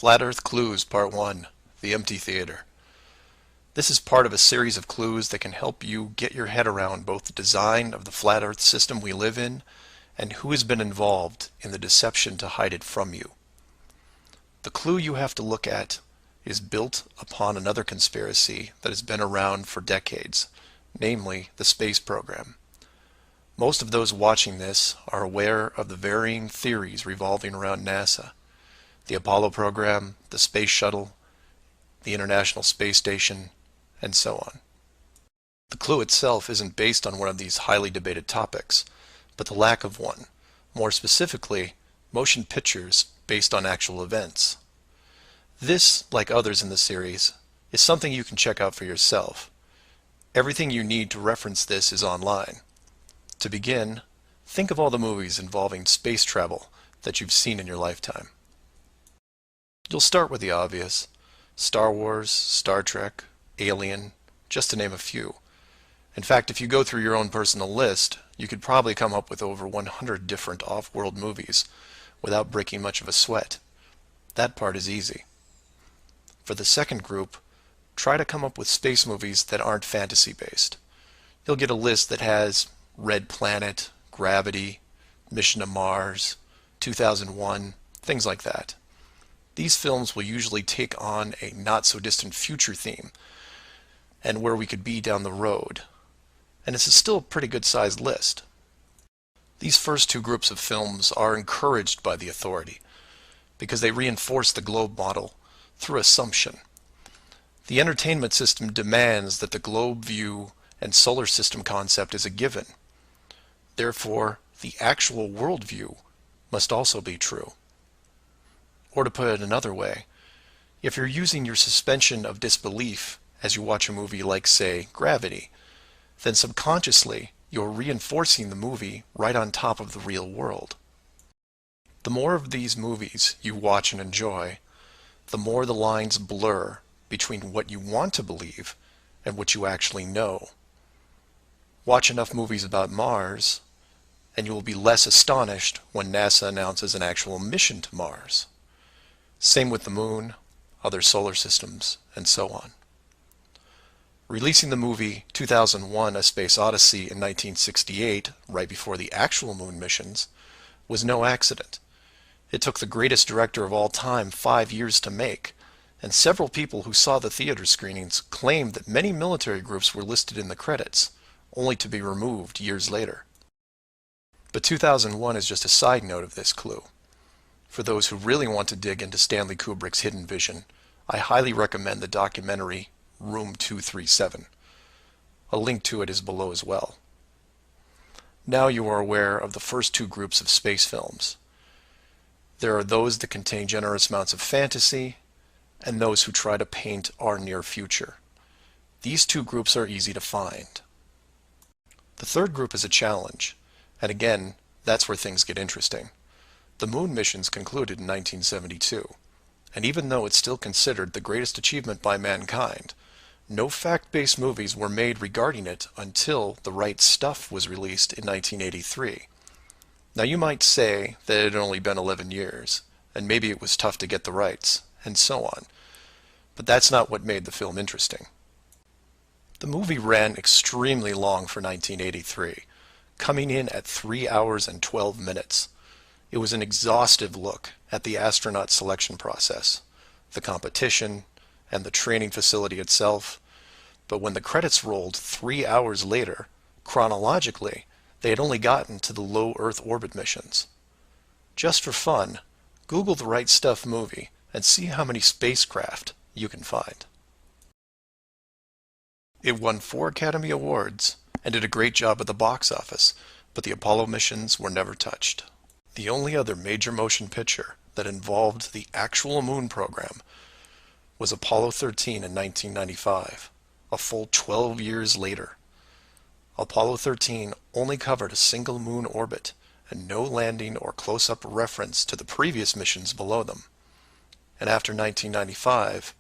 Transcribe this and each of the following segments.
Flat Earth Clues Part 1, The Empty Theater. This is part of a series of clues that can help you get your head around both the design of the flat Earth system we live in and who has been involved in the deception to hide it from you. The clue you have to look at is built upon another conspiracy that has been around for decades, namely the space program. Most of those watching this are aware of the varying theories revolving around NASA. The Apollo program, the Space Shuttle, the International Space Station, and so on. The clue itself isn't based on one of these highly debated topics, but the lack of one. More specifically, motion pictures based on actual events. This, like others in the series, is something you can check out for yourself. Everything you need to reference this is online. To begin, think of all the movies involving space travel that you've seen in your lifetime. You'll start with the obvious: Star Wars, Star Trek, Alien, just to name a few. In fact, if you go through your own personal list, you could probably come up with over 100 different off-world movies without breaking much of a sweat. That part is easy. For the second group, try to come up with space movies that aren't fantasy-based. You'll get a list that has Red Planet, Gravity, Mission to Mars, 2001, things like that. These films will usually take on a not-so-distant future theme, and where we could be down the road. And it's still a pretty good-sized list. These first two groups of films are encouraged by the authority, because they reinforce the globe model through assumption. The entertainment system demands that the globe view and solar system concept is a given. Therefore, the actual worldview must also be true. Or to put it another way, if you're using your suspension of disbelief as you watch a movie like, say, Gravity, then subconsciously you're reinforcing the movie right on top of the real world. The more of these movies you watch and enjoy, the more the lines blur between what you want to believe and what you actually know. Watch enough movies about Mars, and you will be less astonished when NASA announces an actual mission to Mars. Same with the moon, other solar systems, and so on. Releasing the movie 2001: A Space Odyssey in 1968, right before the actual moon missions, was no accident. It took the greatest director of all time 5 years to make, and several people who saw the theater screenings claimed that many military groups were listed in the credits, only to be removed years later. But 2001 is just a side note of this clue. For those who really want to dig into Stanley Kubrick's hidden vision, I highly recommend the documentary Room 237. A link to it is below as well. Now you are aware of the first two groups of space films. There are those that contain generous amounts of fantasy, and those who try to paint our near future. These two groups are easy to find. The third group is a challenge, and again, that's where things get interesting. The moon missions concluded in 1972, and even though it's still considered the greatest achievement by mankind, no fact-based movies were made regarding it until The Right Stuff was released in 1983. Now you might say that it had only been 11 years, and maybe it was tough to get the rights, and so on. But that's not what made the film interesting. The movie ran extremely long for 1983, coming in at 3 hours and 12 minutes. It was an exhaustive look at the astronaut selection process, the competition, and the training facility itself. But when the credits rolled 3 hours later, chronologically, they had only gotten to the low Earth orbit missions. Just for fun, Google The Right Stuff movie and see how many spacecraft you can find. It won 4 Academy Awards and did a great job at the box office, but the Apollo missions were never touched. The only other major motion picture that involved the actual moon program was Apollo 13 in 1995, a full 12 years later. Apollo 13 only covered a single moon orbit and no landing or close-up reference to the previous missions below them. And after 1995,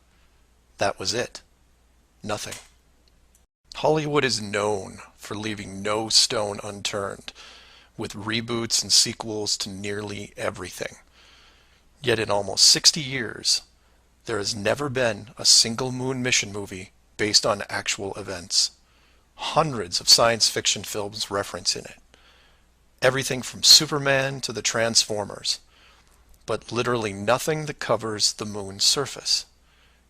that was it. Nothing. Hollywood is known for leaving no stone unturned, with reboots and sequels to nearly everything. Yet in almost 60 years, There has never been a single moon mission movie based on actual events. Hundreds of science fiction films reference in it. Everything from Superman to the Transformers. But literally nothing that covers the moon's surface.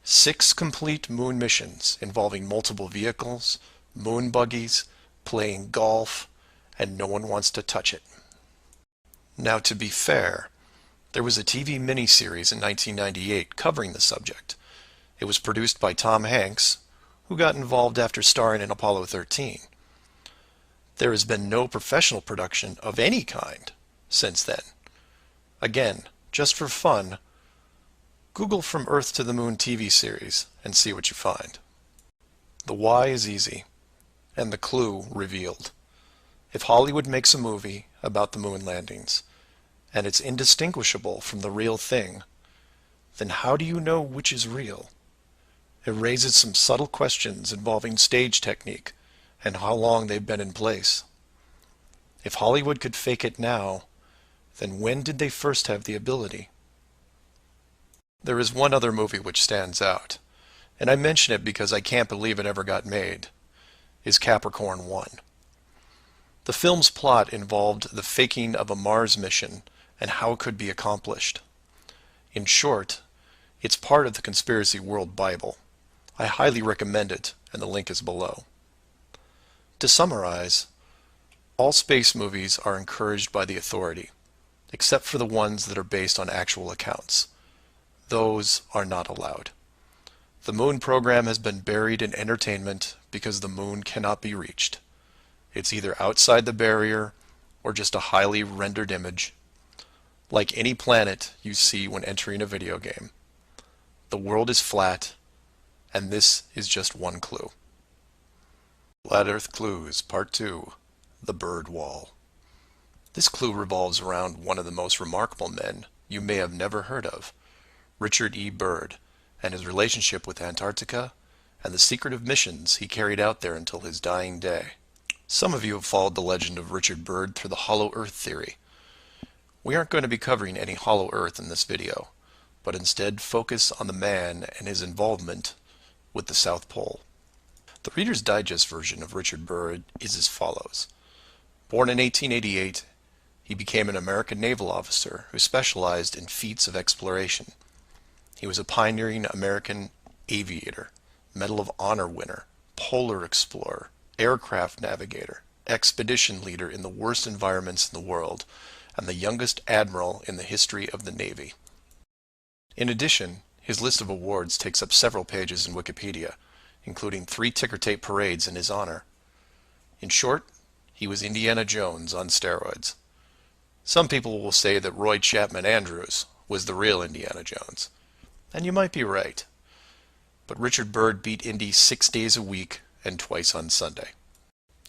6 complete moon missions involving multiple vehicles, moon buggies, playing golf, and no one wants to touch it. Now, to be fair, there was a TV miniseries in 1998 covering the subject. It was produced by Tom Hanks, who got involved after starring in Apollo 13. There has been no professional production of any kind since then. Again, just for fun, Google From Earth to the Moon TV series and see what you find. The why is easy, and the clue revealed. If Hollywood makes a movie about the moon landings, and it's indistinguishable from the real thing, then how do you know which is real? It raises some subtle questions involving stage technique and how long they've been in place. If Hollywood could fake it now, then when did they first have the ability? There is one other movie which stands out, and I mention it because I can't believe it ever got made, is Capricorn 1. The film's plot involved the faking of a Mars mission and how it could be accomplished. In short, it's part of the Conspiracy World Bible. I highly recommend it, and the link is below. To summarize, all space movies are encouraged by the authority, except for the ones that are based on actual accounts. Those are not allowed. The moon program has been buried in entertainment because the moon cannot be reached. It's either outside the barrier or just a highly rendered image, like any planet you see when entering a video game. The world is flat, and this is just one clue. Flat Earth Clues, Part 2, The Bird Wall. This clue revolves around one of the most remarkable men you may have never heard of, Richard E. Byrd, and his relationship with Antarctica and the secretive missions he carried out there until his dying day. Some of you have followed the legend of Richard Byrd through the Hollow Earth theory. We aren't going to be covering any Hollow Earth in this video, but instead focus on the man and his involvement with the South Pole. The Reader's Digest version of Richard Byrd is as follows. Born in 1888, he became an American naval officer who specialized in feats of exploration. He was a pioneering American aviator, Medal of Honor winner, polar explorer, aircraft navigator, expedition leader in the worst environments in the world, and the youngest admiral in the history of the Navy. In addition, his list of awards takes up several pages in Wikipedia, including 3 ticker tape parades in his honor. In short, he was Indiana Jones on steroids. Some people will say that Roy Chapman Andrews was the real Indiana Jones. And you might be right. But Richard Byrd beat Indy 6 days a week and twice on Sunday.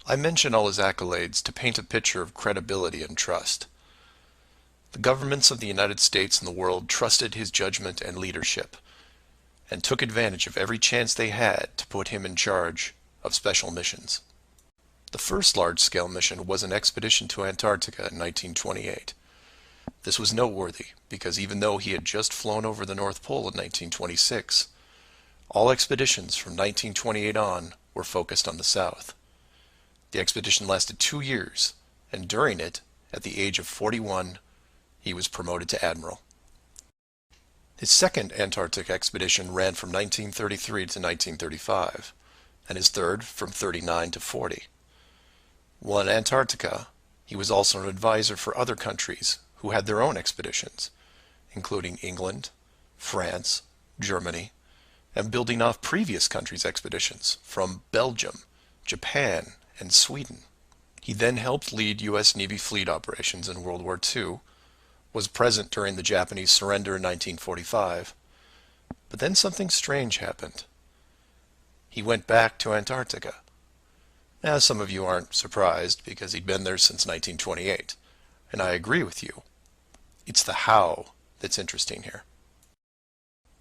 I mention all his accolades to paint a picture of credibility and trust. The governments of the United States and the world trusted his judgment and leadership, and took advantage of every chance they had to put him in charge of special missions. The first large-scale mission was an expedition to Antarctica in 1928. This was noteworthy because even though he had just flown over the North Pole in 1926, all expeditions from 1928 on were focused on the South. The expedition lasted 2 years, and during it, at the age of 41, he was promoted to admiral. His second Antarctic expedition ran from 1933 to 1935, and his third from 39 to 40. While in Antarctica, he was also an advisor for other countries who had their own expeditions, including England, France, Germany, and building off previous countries' expeditions from Belgium, Japan, and Sweden. He then helped lead U.S. Navy fleet operations in World War II, was present during the Japanese surrender in 1945, but then something strange happened. He went back to Antarctica. Now, some of you aren't surprised because he'd been there since 1928, and I agree with you. It's the how that's interesting here.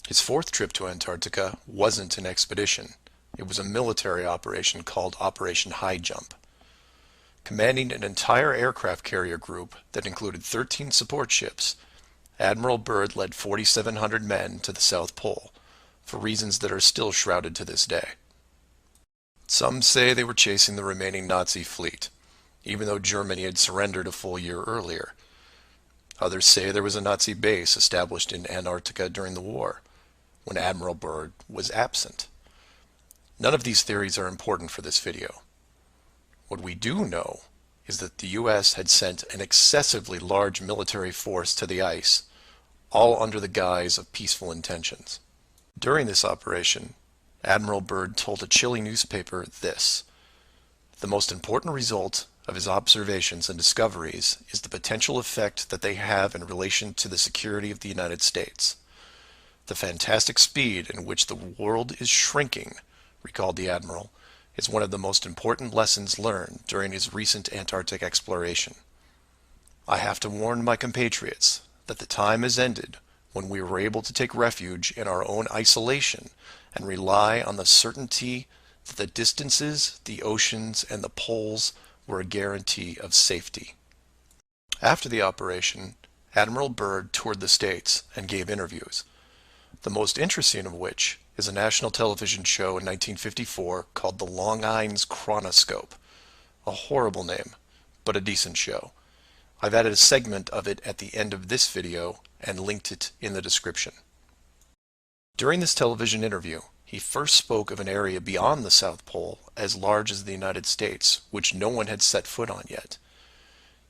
His fourth trip to Antarctica wasn't an expedition. It was a military operation called Operation High Jump. Commanding an entire aircraft carrier group that included 13 support ships, Admiral Byrd led 4,700 men to the South Pole, for reasons that are still shrouded to this day. Some say they were chasing the remaining Nazi fleet, even though Germany had surrendered a full year earlier. Others say there was a Nazi base established in Antarctica during the war, when Admiral Byrd was absent. None of these theories are important for this video. What we do know is that the US had sent an excessively large military force to the ice, all under the guise of peaceful intentions. During this operation, Admiral Byrd told a Chile newspaper this: "The most important result of his observations and discoveries is the potential effect that they have in relation to the security of the United States. The fantastic speed in which the world is shrinking," recalled the Admiral, "is one of the most important lessons learned during his recent Antarctic exploration. I have to warn my compatriots that the time has ended when we were able to take refuge in our own isolation and rely on the certainty that the distances, the oceans, and the poles were a guarantee of safety." After the operation, Admiral Byrd toured the States and gave interviews, the most interesting of which is a national television show in 1954 called The Longines Chronoscope. A horrible name, but a decent show. I've added a segment of it at the end of this video and linked it in the description. During this television interview, he first spoke of an area beyond the South Pole as large as the United States, which no one had set foot on yet.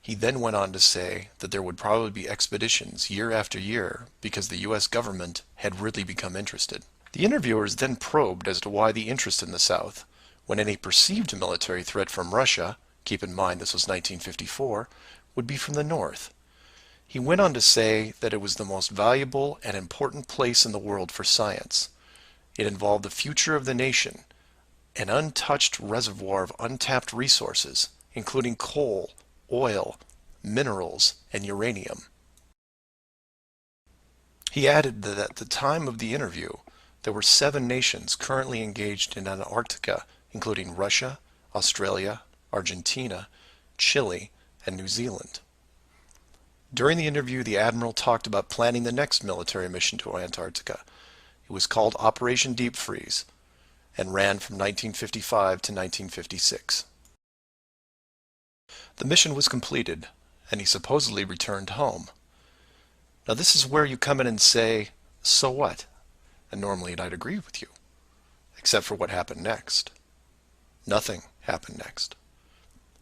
He then went on to say that there would probably be expeditions year after year because the US government had really become interested. The interviewers then probed as to why the interest in the South, when any perceived military threat from Russia, keep in mind this was 1954, would be from the North. He went on to say that it was the most valuable and important place in the world for science. It involved the future of the nation, an untouched reservoir of untapped resources, including coal, oil, minerals, and uranium. He added that at the time of the interview, there were 7 nations currently engaged in Antarctica, including Russia, Australia, Argentina, Chile, and New Zealand. During the interview, the Admiral talked about planning the next military mission to Antarctica. It was called Operation Deep Freeze and ran from 1955 to 1956. The mission was completed, and he supposedly returned home. Now this is where you come in and say, so what? And normally I'd agree with you, except for what happened next. Nothing happened next.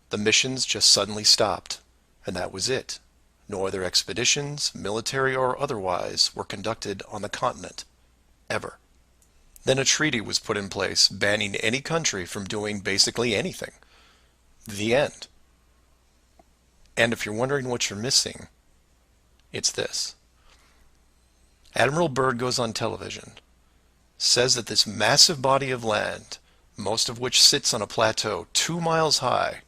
The missions just suddenly stopped, and that was it. No other expeditions, military or otherwise, were conducted on the continent, ever. Then a treaty was put in place banning any country from doing basically anything. The end. And if you're wondering what you're missing, it's this. Admiral Byrd goes on television, says that this massive body of land, most of which sits on a plateau 2 miles high,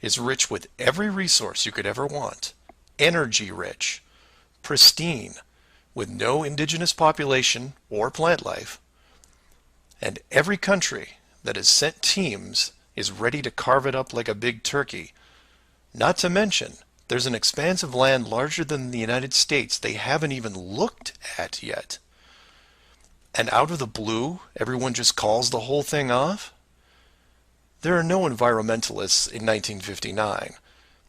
is rich with every resource you could ever want, energy rich, pristine, with no indigenous population or plant life, and every country that has sent teams is ready to carve it up like a big turkey. Not to mention, there's an expanse of land larger than the United States they haven't even looked at yet. And out of the blue, everyone just calls the whole thing off? There are no environmentalists in 1959.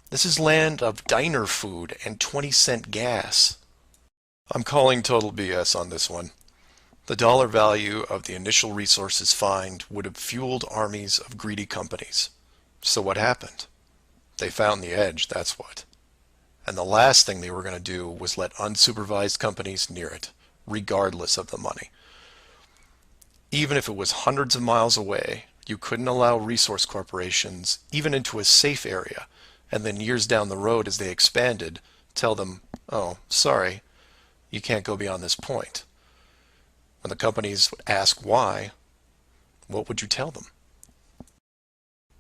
This is land of diner food and 20-cent gas. I'm calling total BS on this one. The dollar value of the initial resources find would have fueled armies of greedy companies. So what happened? They found the edge, that's what. And the last thing they were going to do was let unsupervised companies near it, regardless of the money. Even if it was hundreds of miles away, you couldn't allow resource corporations even into a safe area, and then years down the road as they expanded, tell them, oh, sorry, you can't go beyond this point. When the companies would ask why, what would you tell them?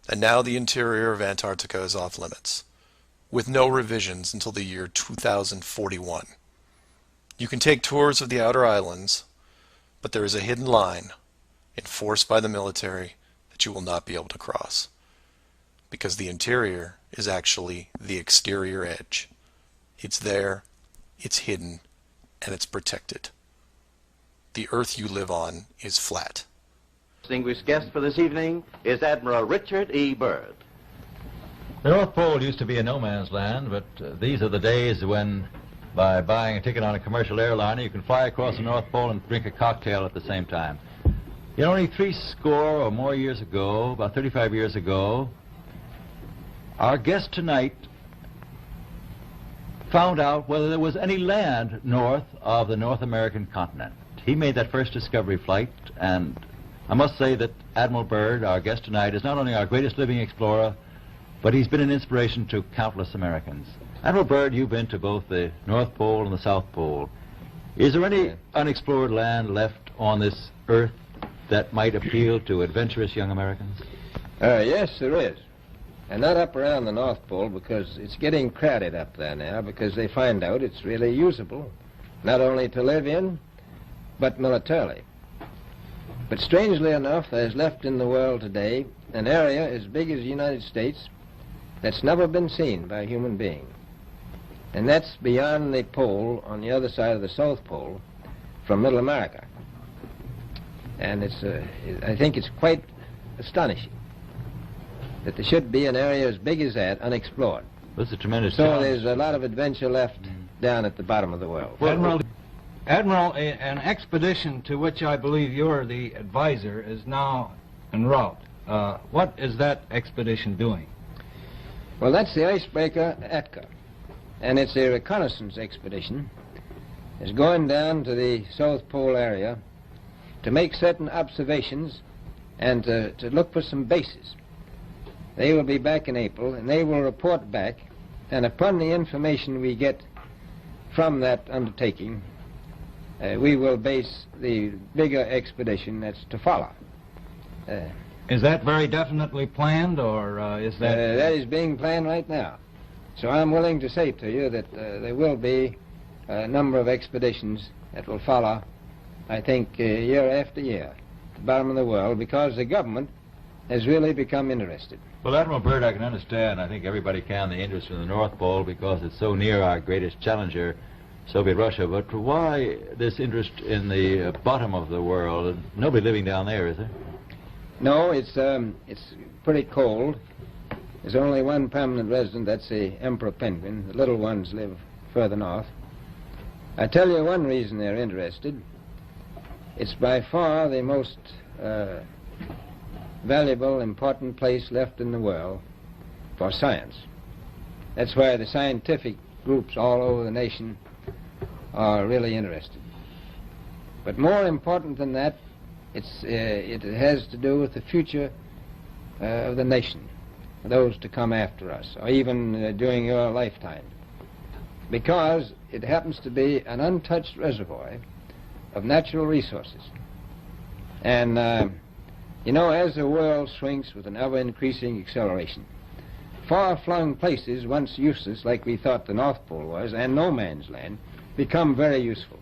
And now the interior of Antarctica is off limits, with no revisions until the year 2041. You can take tours of the outer islands, but there is a hidden line enforced by the military that you will not be able to cross, because the interior is actually the exterior edge. It's there, it's hidden, and it's protected. the Earth you live on is flat. Distinguished guest for this evening is Admiral Richard E. Byrd. The North Pole used to be a no man's land, but these are the days when, by buying a ticket on a commercial airliner, you can fly across the North Pole and drink a cocktail at the same time. You know, only 60 or more years ago, about 35 years ago, our guest tonight found out whether there was any land north of the North American continent. He made that first discovery flight, and I must say that Admiral Byrd, our guest tonight, is not only our greatest living explorer, but he's been an inspiration to countless Americans. Admiral Byrd, you've been to both the North Pole and the South Pole. Is there any unexplored land left on this Earth that might appeal to adventurous young Americans? Yes, there is. And not up around the North Pole, because it's getting crowded up there now, because they find out it's really usable, not only to live in, but militarily. But strangely enough, there's left in the world today an area as big as the United States that's never been seen by a human being. And that's beyond the pole on the other side of the South Pole from Middle America. And I think it's quite astonishing that there should be an area as big as that unexplored. That's a tremendous So challenge. there's a lot of adventure left down at the bottom of the world. Admiral, an expedition to which I believe you're the advisor is now en route. What is that expedition doing? Well, that's the icebreaker Atka, and it's a reconnaissance expedition. It's going down to the South Pole area to make certain observations and to look for some bases. They will be back in April, and they will report back, and upon the information we get from that undertaking, we will base the bigger expedition that's to follow. Is that very definitely planned, or is that... That is being planned right now. So I'm willing to say to you that there will be a number of expeditions that will follow, I think, year after year, at the bottom of the world, because the government has really become interested. Well, Admiral Byrd, I can understand, I think everybody can, the interest in the North Pole because it's so near our greatest challenger, Soviet Russia. But why this interest in the bottom of the world? Nobody living down there, is there? No, it's pretty cold. There's only one permanent resident, that's the emperor penguin. The little ones live further north. I tell you one reason they're interested. It's by far the most valuable, important place left in the world for science. That's why the scientific groups all over the nation are really interested. But more important than that, it has to do with the future of the nation, those to come after us, or even during your lifetime, because it happens to be an untouched reservoir of natural resources. And you know, as the world shrinks with an ever-increasing acceleration, far-flung places, once useless, like we thought the North Pole was, and no man's land, become very useful.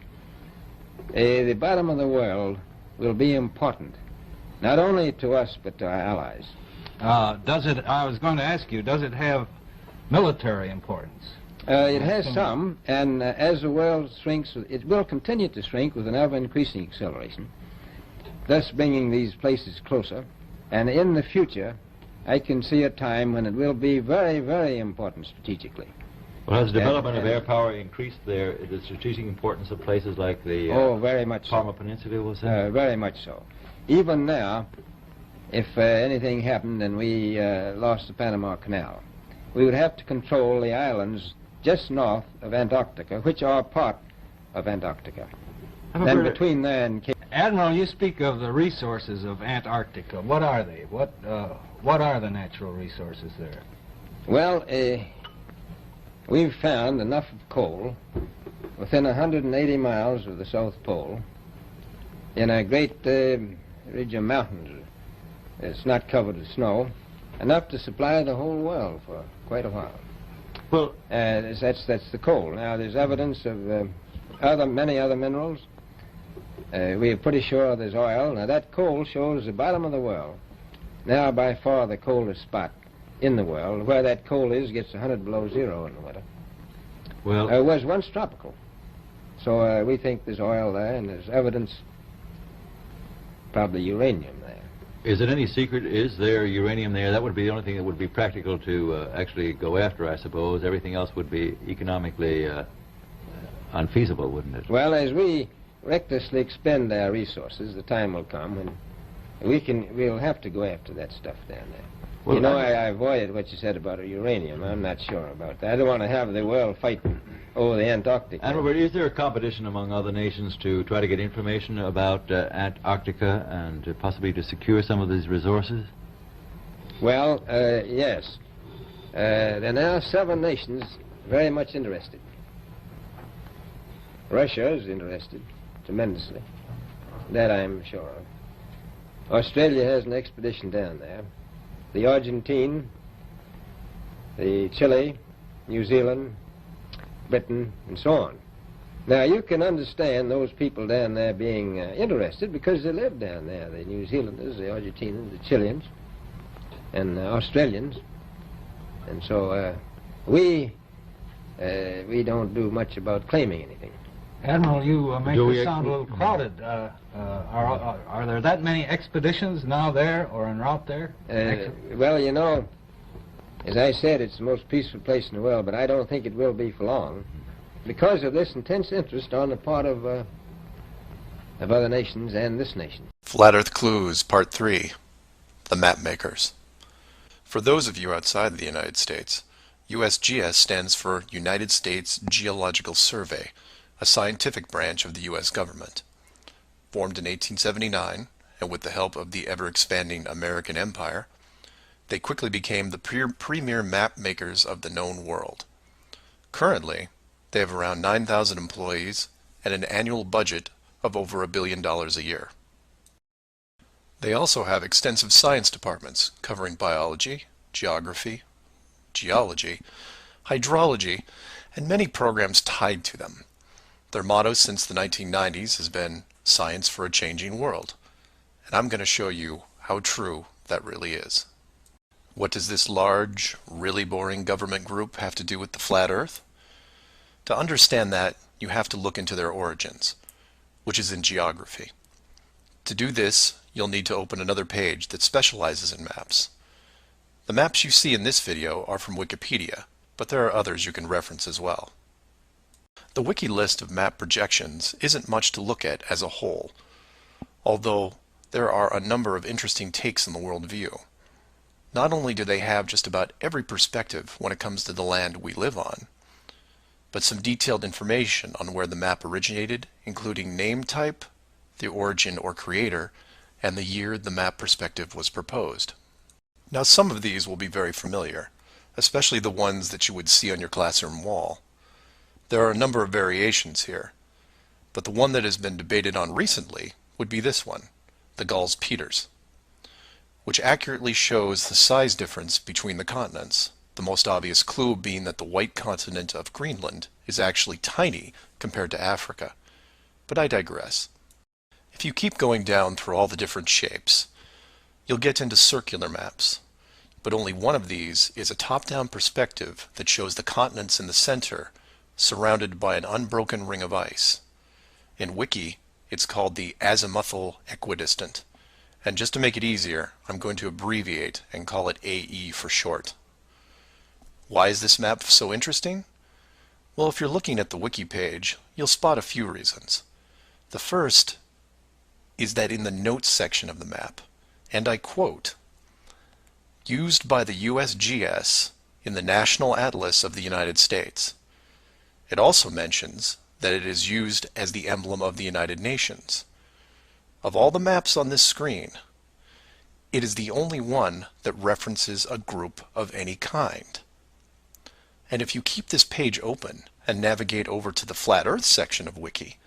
The bottom of the world will be important, not only to us, but to our allies. I was going to ask you, does it have military importance? It has some, and as the world shrinks, it will continue to shrink with an ever-increasing acceleration, thus bringing these places closer. And in the future, I can see a time when it will be very, very important strategically. Well, has the development of air power increased the strategic importance of places like the very much Palma Peninsula, was it? Very much so. Even now, if anything happened and we lost the Panama Canal, we would have to control the islands just north of Antarctica, which are part of Antarctica. Then between there and Cape... Admiral, you speak of the resources of Antarctica. What are they? What are the natural resources there? Well, we've found enough of coal within 180 miles of the South Pole in a great ridge of mountains. It's not covered with snow, enough to supply the whole world for quite a while. Well, that's the coal. Now, there's evidence of many other minerals. We are pretty sure there's oil. Now, that coal shows the bottom of the world. Now, by far the coldest spot in the world. Where that coal is gets 100 below zero in the winter. Well, It was once tropical. So we think there's oil there, and there's evidence probably uranium there. Is it any secret? Is there uranium there? That would be the only thing that would be practical to actually go after, I suppose. Everything else would be economically unfeasible, wouldn't it? Well, as we recklessly expend our resources, the time will come when we'll have to go after that stuff down there. Well, you know, I avoided what you said about uranium. I'm not sure about that. I don't want to have the world fighting over the Antarctic. And Robert, is there a competition among other nations to try to get information about Antarctica and possibly to secure some of these resources? Well, yes. There are now 7 nations very much interested. Russia is interested tremendously. That I'm sure of. Australia has an expedition down there. The Argentine, the Chile, New Zealand, Britain, and so on. Now, you can understand those people down there being interested because they live down there, the New Zealanders, the Argentinians, the Chileans, and Australians. And so we don't do much about claiming anything. Admiral, you make this sound a little crowded. Are there that many expeditions now there or en route there? Well, you know, as I said, it's the most peaceful place in the world, but I don't think it will be for long because of this intense interest on the part of other nations and this nation. Flat Earth Clues, Part 3, The Map Makers. For those of you outside the United States, USGS stands for United States Geological Survey, a scientific branch of the U.S. government. Formed in 1879, and with the help of the ever-expanding American Empire, they quickly became the premier map makers of the known world. Currently, they have around 9,000 employees and an annual budget of over $1 billion a year. They also have extensive science departments covering biology, geography, geology, hydrology, and many programs tied to them. Their motto since the 1990s has been Science for a Changing World, and I'm going to show you how true that really is. What does this large, really boring government group have to do with the flat Earth? To understand that, you have to look into their origins, which is in geography. To do this, you'll need to open another page that specializes in maps. The maps you see in this video are from Wikipedia, but there are others you can reference as well. The wiki list of map projections isn't much to look at as a whole, although there are a number of interesting takes on the world view. Not only do they have just about every perspective when it comes to the land we live on, but some detailed information on where the map originated, including name type, the origin or creator, and the year the map perspective was proposed. Now, some of these will be very familiar, especially the ones that you would see on your classroom wall. There are a number of variations here, but the one that has been debated on recently would be this one, the Gauls-Peters, which accurately shows the size difference between the continents, the most obvious clue being that the white continent of Greenland is actually tiny compared to Africa. But I digress. If you keep going down through all the different shapes, you'll get into circular maps, but only one of these is a top-down perspective that shows the continents in the center surrounded by an unbroken ring of ice. In Wiki, it's called the azimuthal equidistant, and just to make it easier, I'm going to abbreviate and call it AE for short. Why is this map so interesting? Well, if you're looking at the Wiki page, you'll spot a few reasons. The first is that in the notes section of the map, and I quote, "Used by the USGS in the National Atlas of the United States." It also mentions that it is used as the emblem of the United Nations. Of all the maps on this screen, it is the only one that references a group of any kind. And if you keep this page open and navigate over to the Flat Earth section of Wiki,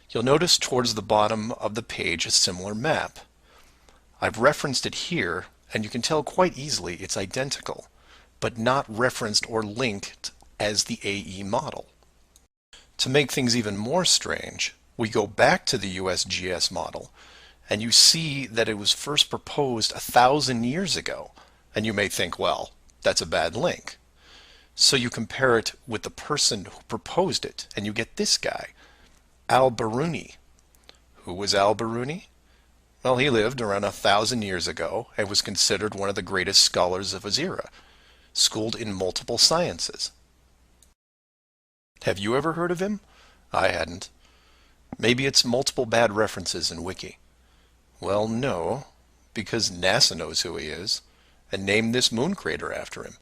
you'll notice towards the bottom of the page a similar map. I've referenced it here, and you can tell quite easily it's identical, but not referenced or linked as the AE model. To make things even more strange, we go back to the USGS model, and you see that it was first proposed 1,000 years ago, and you may think, well, that's a bad link. So you compare it with the person who proposed it, and you get this guy, Al-Biruni. Who was Al-Biruni? Well, he lived around 1,000 years ago and was considered one of the greatest scholars of his era, schooled in multiple sciences. Have you ever heard of him? I hadn't. Maybe it's multiple bad references in Wiki. Well, no, because NASA knows who he is and named this moon crater after him.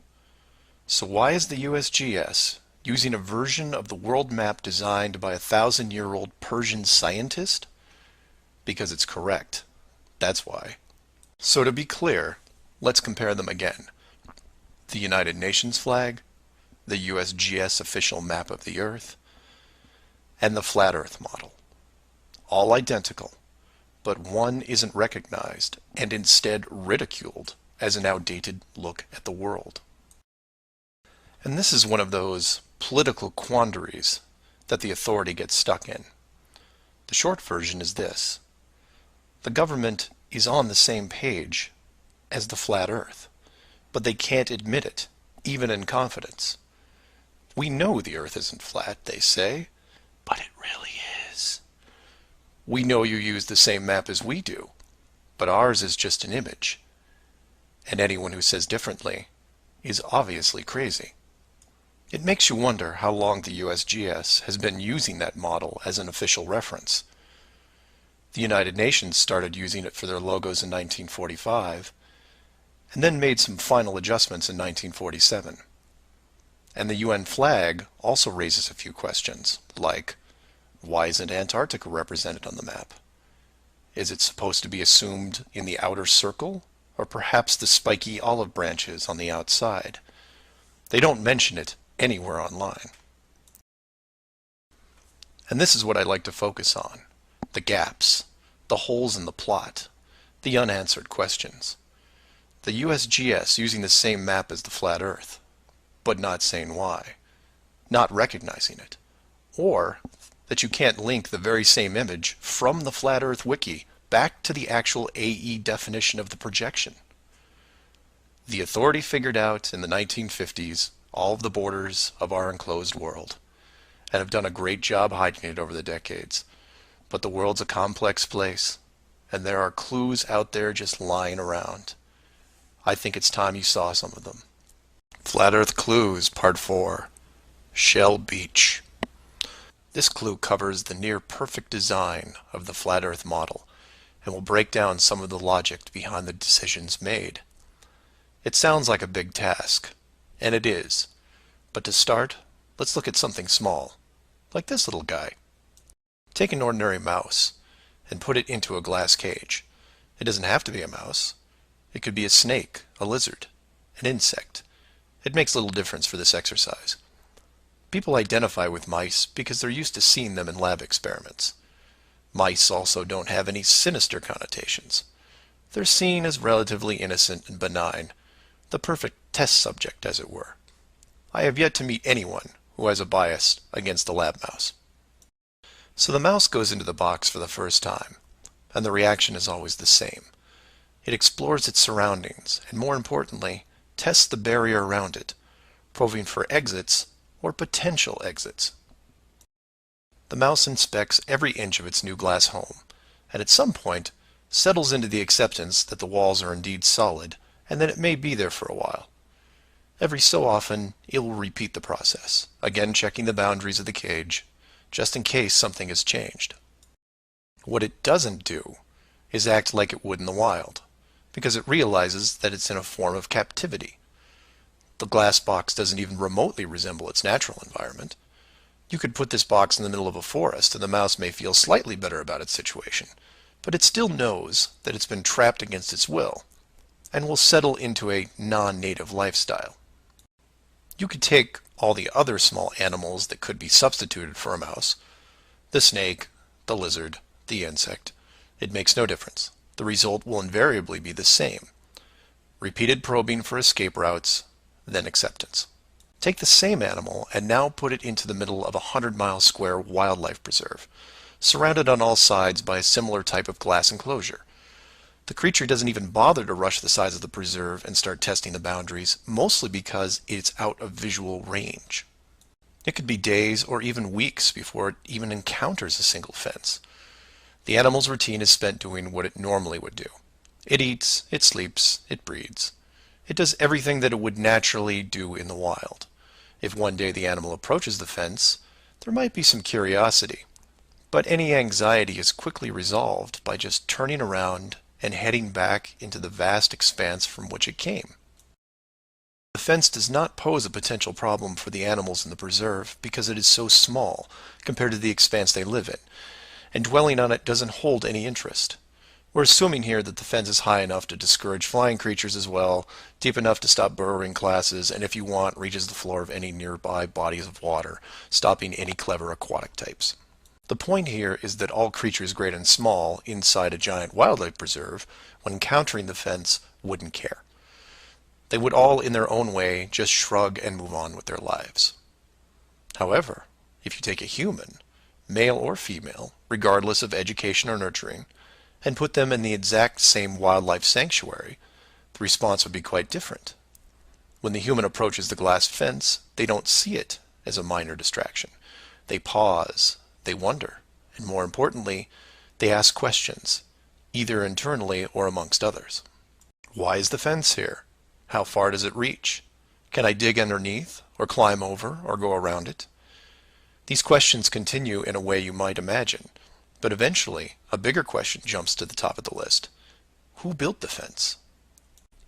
So why is the USGS using a version of the world map designed by a 1,000-year-old Persian scientist? Because it's correct. That's why. So to be clear, let's compare them again. The United Nations flag, the USGS official map of the Earth, and the flat Earth model. All identical, but one isn't recognized and instead ridiculed as an outdated look at the world. And this is one of those political quandaries that the authority gets stuck in. The short version is this. The government is on the same page as the flat Earth, but they can't admit it, even in confidence. We know the Earth isn't flat, they say, but it really is. We know you use the same map as we do, but ours is just an image. And anyone who says differently is obviously crazy. It makes you wonder how long the USGS has been using that model as an official reference. The United Nations started using it for their logos in 1945, and then made some final adjustments in 1947. And the UN flag also raises a few questions, like, why isn't Antarctica represented on the map? Is it supposed to be assumed in the outer circle, or perhaps the spiky olive branches on the outside? They don't mention it anywhere online. And this is what I like to focus on. The gaps, the holes in the plot, the unanswered questions. The USGS using the same map as the flat Earth, but not saying why, not recognizing it, or that you can't link the very same image from the Flat Earth Wiki back to the actual AE definition of the projection. The authority figured out in the 1950s all of the borders of our enclosed world, and have done a great job hiding it over the decades. But the world's a complex place, and there are clues out there just lying around. I think it's time you saw some of them. Flat Earth Clues, Part 4, Shell Beach. This clue covers the near-perfect design of the Flat Earth model, and will break down some of the logic behind the decisions made. It sounds like a big task, and it is. But to start, let's look at something small, like this little guy. Take an ordinary mouse and put it into a glass cage. It doesn't have to be a mouse. It could be a snake, a lizard, an insect. It makes little difference for this exercise. People identify with mice because they're used to seeing them in lab experiments. Mice also don't have any sinister connotations. They're seen as relatively innocent and benign, the perfect test subject, as it were. I have yet to meet anyone who has a bias against the lab mouse. So the mouse goes into the box for the first time, and the reaction is always the same. It explores its surroundings, and more importantly, tests the barrier around it, probing for exits or potential exits. The mouse inspects every inch of its new glass home, and at some point settles into the acceptance that the walls are indeed solid, and that it may be there for a while. Every so often, it will repeat the process, again checking the boundaries of the cage, just in case something has changed. What it doesn't do is act like it would in the wild, because it realizes that it's in a form of captivity. The glass box doesn't even remotely resemble its natural environment. You could put this box in the middle of a forest and the mouse may feel slightly better about its situation, but it still knows that it's been trapped against its will, and will settle into a non-native lifestyle. You could take all the other small animals that could be substituted for a mouse, the snake, the lizard, the insect. It makes no difference. The result will invariably be the same. Repeated probing for escape routes, then acceptance. Take the same animal and now put it into the middle of a 100-mile square wildlife preserve, surrounded on all sides by a similar type of glass enclosure. The creature doesn't even bother to rush the size of the preserve and start testing the boundaries, mostly because it's out of visual range. It could be days or even weeks before it even encounters a single fence. The animal's routine is spent doing what it normally would do. It eats, it sleeps, it breeds. It does everything that it would naturally do in the wild. If one day the animal approaches the fence, there might be some curiosity, but any anxiety is quickly resolved by just turning around and heading back into the vast expanse from which it came. The fence does not pose a potential problem for the animals in the preserve because it is so small compared to the expanse they live in, and dwelling on it doesn't hold any interest. We're assuming here that the fence is high enough to discourage flying creatures as well, deep enough to stop burrowing classes, and if you want, reaches the floor of any nearby bodies of water, stopping any clever aquatic types. The point here is that all creatures great and small inside a giant wildlife preserve, when encountering the fence, wouldn't care. They would all, in their own way, just shrug and move on with their lives. However, if you take a human, male or female, regardless of education or nurturing, and put them in the exact same wildlife sanctuary, the response would be quite different. When the human approaches the glass fence, they don't see it as a minor distraction. They pause, they wonder, and more importantly, they ask questions, either internally or amongst others. Why is the fence here? How far does it reach? Can I dig underneath, or climb over, or go around it? These questions continue in a way you might imagine, but eventually a bigger question jumps to the top of the list. Who built the fence?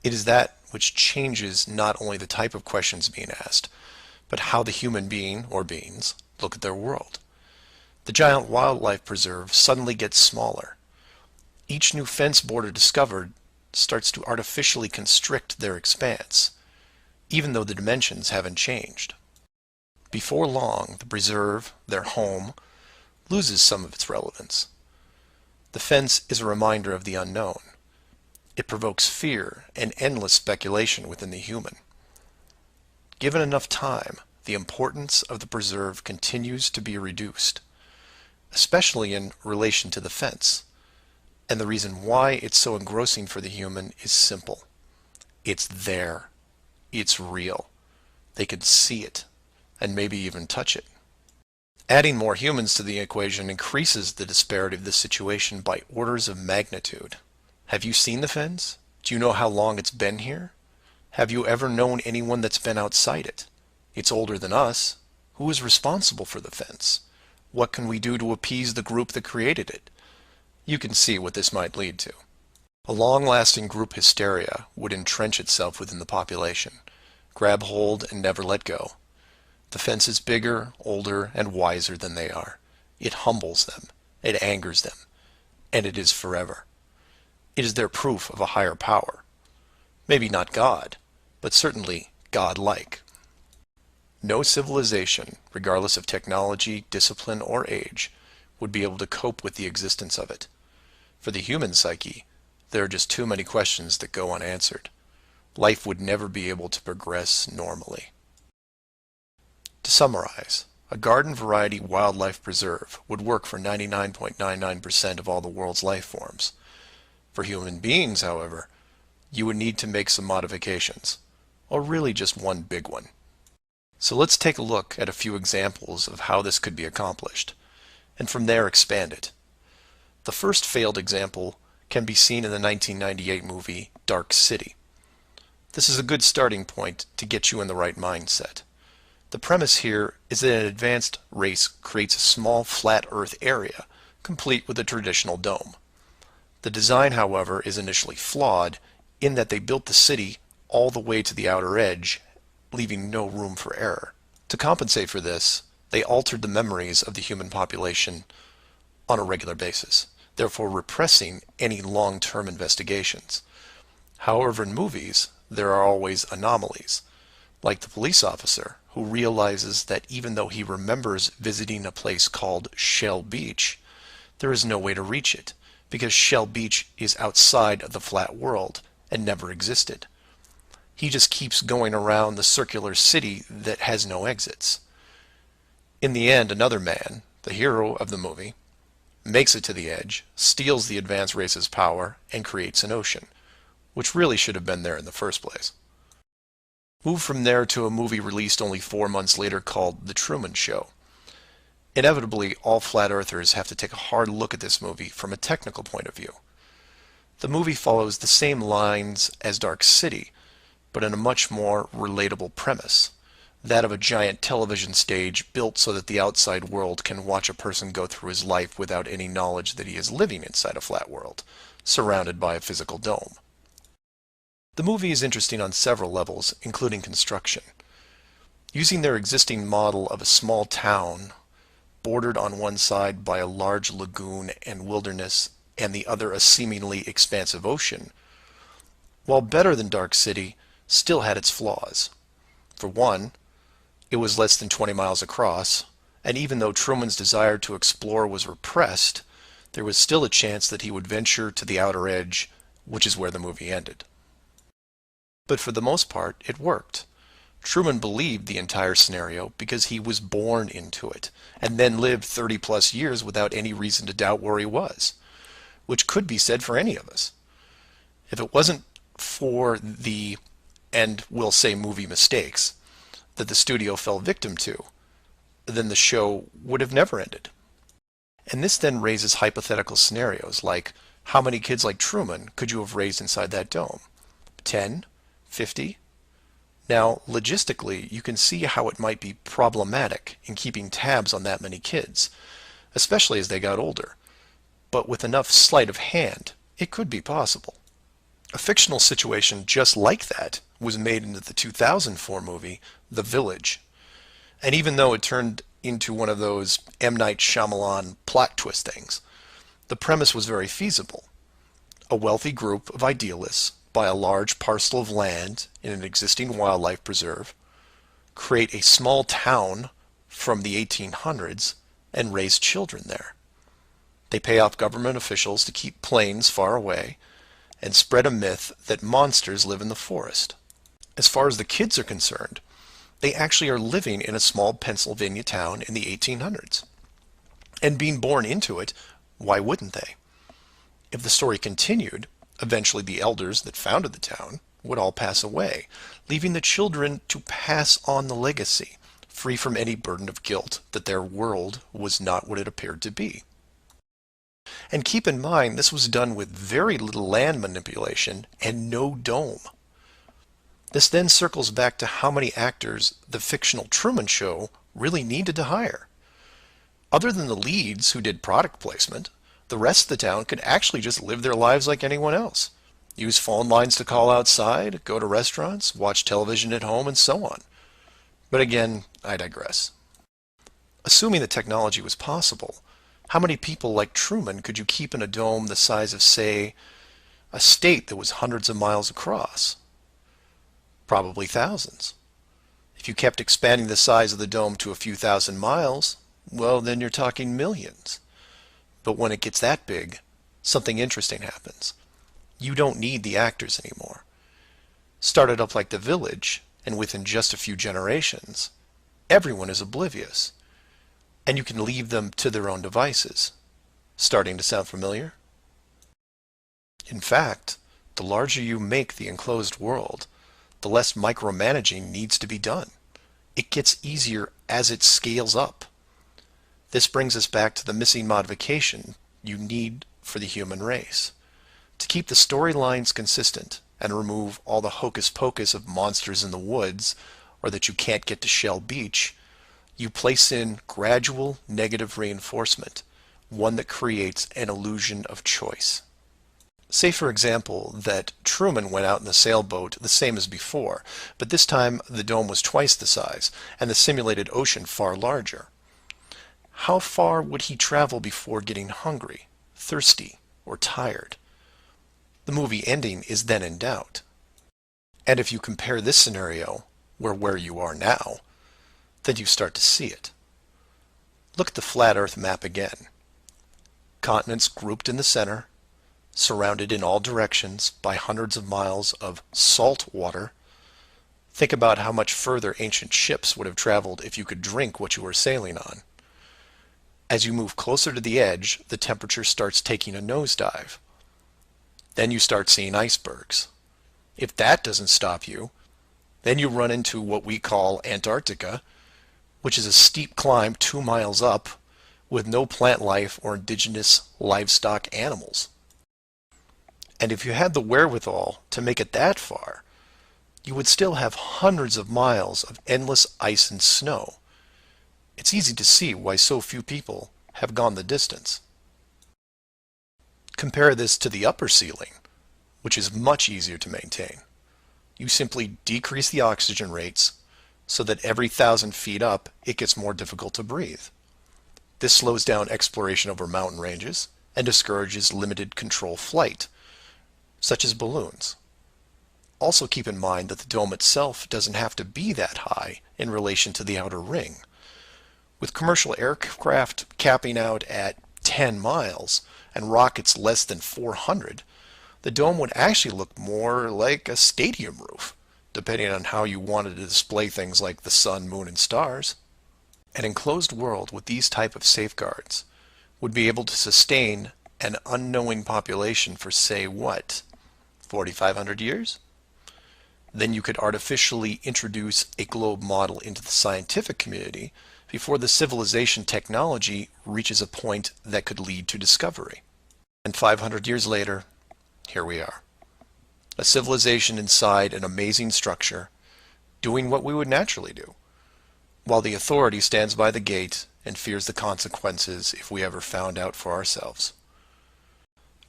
It is that which changes not only the type of questions being asked, but how the human being, or beings, look at their world. The giant wildlife preserve suddenly gets smaller. Each new fence border discovered starts to artificially constrict their expanse, even though the dimensions haven't changed. Before long, the preserve, their home, loses some of its relevance. The fence is a reminder of the unknown. It provokes fear and endless speculation within the human. Given enough time, the importance of the preserve continues to be reduced, especially in relation to the fence. And the reason why it's so engrossing for the human is simple. It's there. It's real. They can see it, and maybe even touch it. Adding more humans to the equation increases the disparity of this situation by orders of magnitude. Have you seen the fence? Do you know how long it's been here? Have you ever known anyone that's been outside it? It's older than us. Who is responsible for the fence? What can we do to appease the group that created it? You can see what this might lead to. A long-lasting group hysteria would entrench itself within the population, grab hold and never let go. The fence is bigger, older, and wiser than they are. It humbles them, it angers them, and it is forever. It is their proof of a higher power. Maybe not God, but certainly God-like. No civilization, regardless of technology, discipline, or age, would be able to cope with the existence of it. For the human psyche, there are just too many questions that go unanswered. Life would never be able to progress normally. To summarize, a garden variety wildlife preserve would work for 99.99% of all the world's life forms. For human beings, however, you would need to make some modifications, or really just one big one. So let's take a look at a few examples of how this could be accomplished, and from there expand it. The first failed example can be seen in the 1998 movie Dark City. This is a good starting point to get you in the right mindset. The premise here is that an advanced race creates a small flat earth area, complete with a traditional dome. The design, however, is initially flawed in that they built the city all the way to the outer edge, leaving no room for error. To compensate for this, they altered the memories of the human population on a regular basis, therefore repressing any long-term investigations. However, in movies, there are always anomalies, like the police officer who realizes that even though he remembers visiting a place called Shell Beach, there is no way to reach it, because Shell Beach is outside of the flat world and never existed. He just keeps going around the circular city that has no exits. In the end, another man, the hero of the movie, makes it to the edge, steals the advanced race's power, and creates an ocean, which really should have been there in the first place. Move from there to a movie released only 4 months later called The Truman Show. Inevitably, all flat earthers have to take a hard look at this movie from a technical point of view. The movie follows the same lines as Dark City, but in a much more relatable premise, that of a giant television stage built so that the outside world can watch a person go through his life without any knowledge that he is living inside a flat world, surrounded by a physical dome. The movie is interesting on several levels, including construction. Using their existing model of a small town, bordered on one side by a large lagoon and wilderness, and the other a seemingly expansive ocean, while better than Dark City, still had its flaws. For one, it was less than 20 miles across, and even though Truman's desire to explore was repressed, there was still a chance that he would venture to the outer edge, which is where the movie ended. But for the most part, it worked. Truman believed the entire scenario because he was born into it, and then lived 30-plus years without any reason to doubt where he was, which could be said for any of us. If it wasn't for the, and we'll say movie mistakes, that the studio fell victim to, then the show would have never ended. And this then raises hypothetical scenarios like, how many kids like Truman could you have raised inside that dome? 10? 50? Now, logistically, you can see how it might be problematic in keeping tabs on that many kids, especially as they got older. But with enough sleight of hand, it could be possible. A fictional situation just like that was made into the 2004 movie, The Village. And even though it turned into one of those M. Night Shyamalan plot twist things, the premise was very feasible. A wealthy group of idealists buy a large parcel of land in an existing wildlife preserve, create a small town from the 1800s, and raise children there. They pay off government officials to keep planes far away, and spread a myth that monsters live in the forest. As far as the kids are concerned, they actually are living in a small Pennsylvania town in the 1800s. And being born into it, why wouldn't they? If the story continued, eventually the elders that founded the town would all pass away, leaving the children to pass on the legacy, free from any burden of guilt that their world was not what it appeared to be. And keep in mind, this was done with very little land manipulation and no dome. This then circles back to how many actors the fictional Truman Show really needed to hire. Other than the leads who did product placement, the rest of the town could actually just live their lives like anyone else. Use phone lines to call outside, go to restaurants, watch television at home, and so on. But again, I digress. Assuming the technology was possible, how many people like Truman could you keep in a dome the size of, say, a state that was hundreds of miles across? Probably thousands. If you kept expanding the size of the dome to a few thousand miles, well, then you're talking millions. But when it gets that big, something interesting happens. You don't need the actors anymore. Start it up like The Village, and within just a few generations, everyone is oblivious. And you can leave them to their own devices. Starting to sound familiar? In fact, the larger you make the enclosed world, the less micromanaging needs to be done. It gets easier as it scales up. This brings us back to the missing modification you need for the human race. To keep the storylines consistent and remove all the hocus pocus of monsters in the woods or that you can't get to Shell Beach, you place in gradual negative reinforcement, one that creates an illusion of choice. Say, for example, that Truman went out in the sailboat the same as before, but this time the dome was twice the size and the simulated ocean far larger. How far would he travel before getting hungry, thirsty, or tired? The movie ending is then in doubt. And if you compare this scenario where you are now, then you start to see it. Look at the flat Earth map again. Continents grouped in the center, surrounded in all directions by hundreds of miles of salt water. Think about how much further ancient ships would have traveled if you could drink what you were sailing on. As you move closer to the edge, the temperature starts taking a nosedive. Then you start seeing icebergs. If that doesn't stop you, then you run into what we call Antarctica, which is a steep climb 2 miles up with no plant life or indigenous livestock animals. And if you had the wherewithal to make it that far, you would still have hundreds of miles of endless ice and snow. It's easy to see why so few people have gone the distance. Compare this to the upper ceiling, which is much easier to maintain. You simply decrease the oxygen rates so that every 1,000 feet up it gets more difficult to breathe. This slows down exploration over mountain ranges and discourages limited control flight, such as balloons. Also keep in mind that the dome itself doesn't have to be that high in relation to the outer ring. With commercial aircraft capping out at 10 miles and rockets less than 400, the dome would actually look more like a stadium roof, depending on how you wanted to display things like the sun, moon, and stars. An enclosed world with these type of safeguards would be able to sustain an unknowing population for, say, what, 4,500 years? Then you could artificially introduce a globe model into the scientific community before the civilization technology reaches a point that could lead to discovery. And 500 years later, here we are. A civilization inside an amazing structure, doing what we would naturally do, while the authority stands by the gate and fears the consequences if we ever found out for ourselves.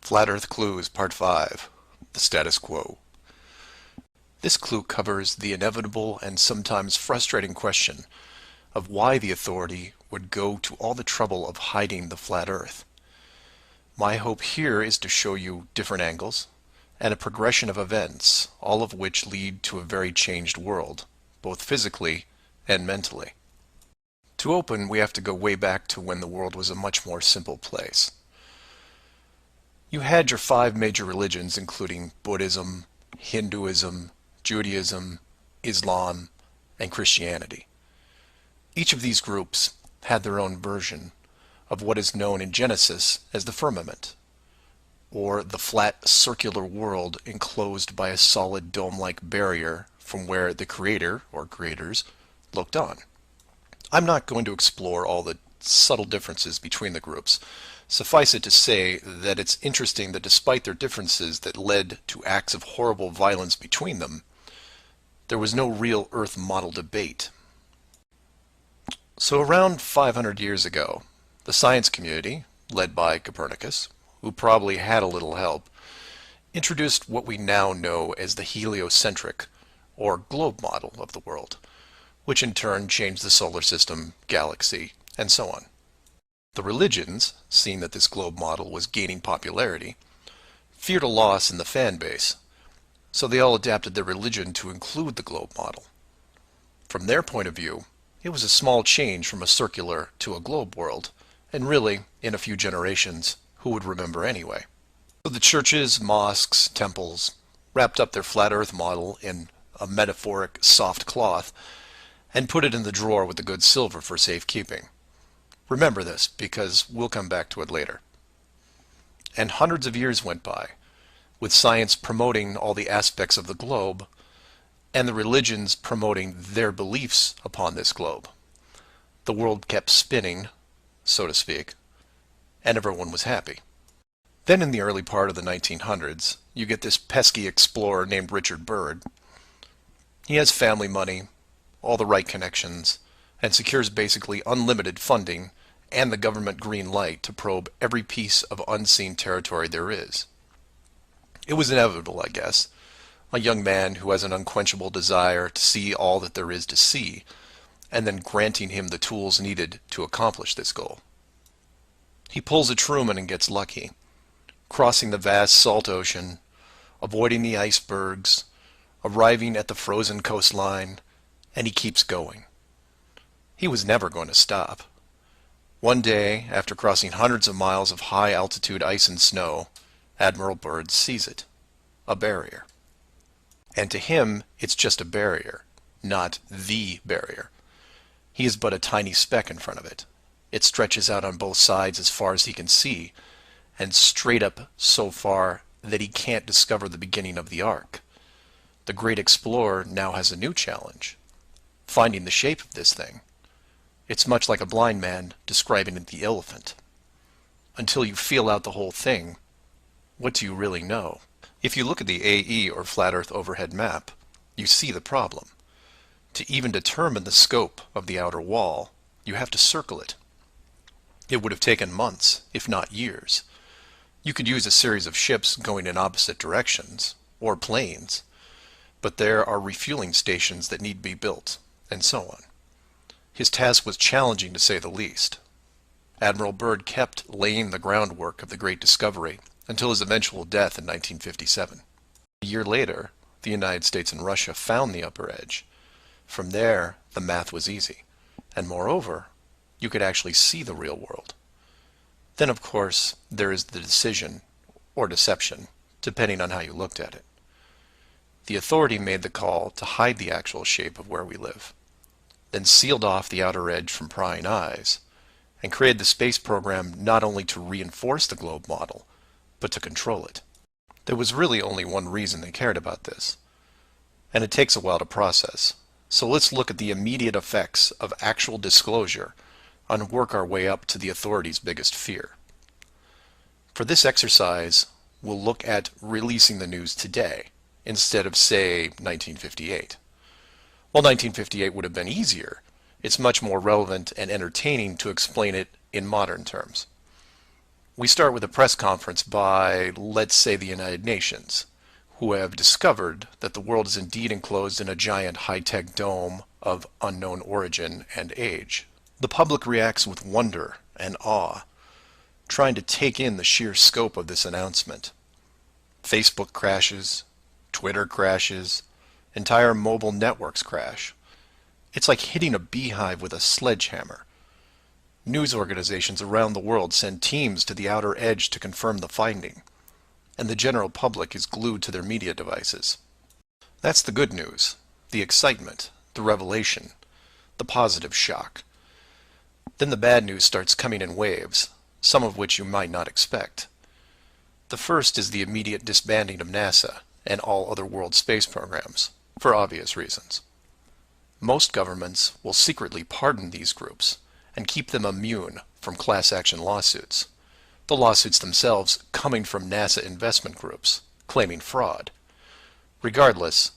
Flat Earth Clues, Part 5, The Status Quo. This clue covers the inevitable and sometimes frustrating question of why the authority would go to all the trouble of hiding the flat Earth. My hope here is to show you different angles and a progression of events, all of which lead to a very changed world, both physically and mentally. To open, we have to go way back to when the world was a much more simple place. You had your 5 major religions, including Buddhism, Hinduism, Judaism, Islam, and Christianity. Each of these groups had their own version of what is known in Genesis as the firmament, or the flat circular world enclosed by a solid dome-like barrier from where the creator, or creators, looked on. I'm not going to explore all the subtle differences between the groups. Suffice it to say that it's interesting that despite their differences that led to acts of horrible violence between them, there was no real Earth model debate. So around 500 years ago, the science community, led by Copernicus, who probably had a little help, introduced what we now know as the heliocentric, or globe model of the world, which in turn changed the solar system, galaxy, and so on. The religions, seeing that this globe model was gaining popularity, feared a loss in the fan base, so they all adapted their religion to include the globe model. From their point of view, it was a small change from a circular to a globe world, and really, in a few generations, who would remember anyway? So the churches, mosques, temples wrapped up their flat earth model in a metaphoric soft cloth and put it in the drawer with the good silver for safekeeping. Remember this, because we'll come back to it later. And hundreds of years went by, with science promoting all the aspects of the globe, and the religions promoting their beliefs upon this globe. The world kept spinning, so to speak, and everyone was happy. Then in the early part of the 1900s, you get this pesky explorer named Richard Byrd. He has family money, all the right connections, and secures basically unlimited funding and the government green light to probe every piece of unseen territory there is. It was inevitable, I guess. A young man who has an unquenchable desire to see all that there is to see, and then granting him the tools needed to accomplish this goal. He pulls a Truman and gets lucky, crossing the vast salt ocean, avoiding the icebergs, arriving at the frozen coastline, and he keeps going. He was never going to stop. One day, after crossing hundreds of miles of high-altitude ice and snow, Admiral Byrd sees it, a barrier. And to him, it's just a barrier, not the barrier. He is but a tiny speck in front of it. It stretches out on both sides as far as he can see, and straight up so far that he can't discover the beginning of the arc. The great explorer now has a new challenge, finding the shape of this thing. It's much like a blind man describing the elephant. Until you feel out the whole thing, what do you really know? If you look at the AE, or Flat Earth Overhead Map, you see the problem. To even determine the scope of the outer wall, you have to circle it. It would have taken months, if not years. You could use a series of ships going in opposite directions, or planes, but there are refueling stations that need to be built, and so on. His task was challenging to say the least. Admiral Byrd kept laying the groundwork of the great discovery until his eventual death in 1957. A year later, the United States and Russia found the upper edge. From there, the math was easy, and moreover, you could actually see the real world. Then, of course, there is the decision, or deception, depending on how you looked at it. The authority made the call to hide the actual shape of where we live, then sealed off the outer edge from prying eyes, and created the space program not only to reinforce the globe model, but to control it. There was really only one reason they cared about this, and it takes a while to process. So let's look at the immediate effects of actual disclosure and work our way up to the authorities' biggest fear. For this exercise, we'll look at releasing the news today, instead of, say, 1958. While 1958 would have been easier, it's much more relevant and entertaining to explain it in modern terms. We start with a press conference by, let's say, the United Nations, who have discovered that the world is indeed enclosed in a giant high-tech dome of unknown origin and age. The public reacts with wonder and awe, trying to take in the sheer scope of this announcement. Facebook crashes, Twitter crashes, entire mobile networks crash. It's like hitting a beehive with a sledgehammer. News organizations around the world send teams to the outer edge to confirm the finding, and the general public is glued to their media devices. That's the good news, the excitement, the revelation, the positive shock. Then the bad news starts coming in waves, some of which you might not expect. The first is the immediate disbanding of NASA and all other world space programs, for obvious reasons. Most governments will secretly pardon these groups and keep them immune from class action lawsuits, the lawsuits themselves coming from NASA investment groups, claiming fraud. Regardless,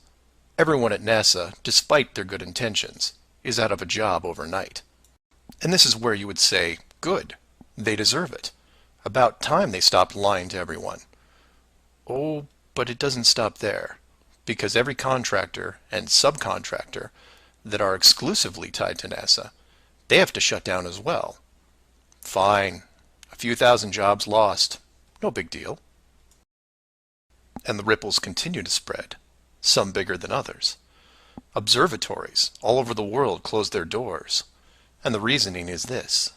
everyone at NASA, despite their good intentions, is out of a job overnight. And this is where you would say, good, they deserve it. About time they stopped lying to everyone. Oh, but it doesn't stop there, because every contractor and subcontractor that are exclusively tied to NASA, they have to shut down as well. Fine, a few thousand jobs lost, no big deal. And the ripples continue to spread, some bigger than others. Observatories all over the world close their doors, and the reasoning is this.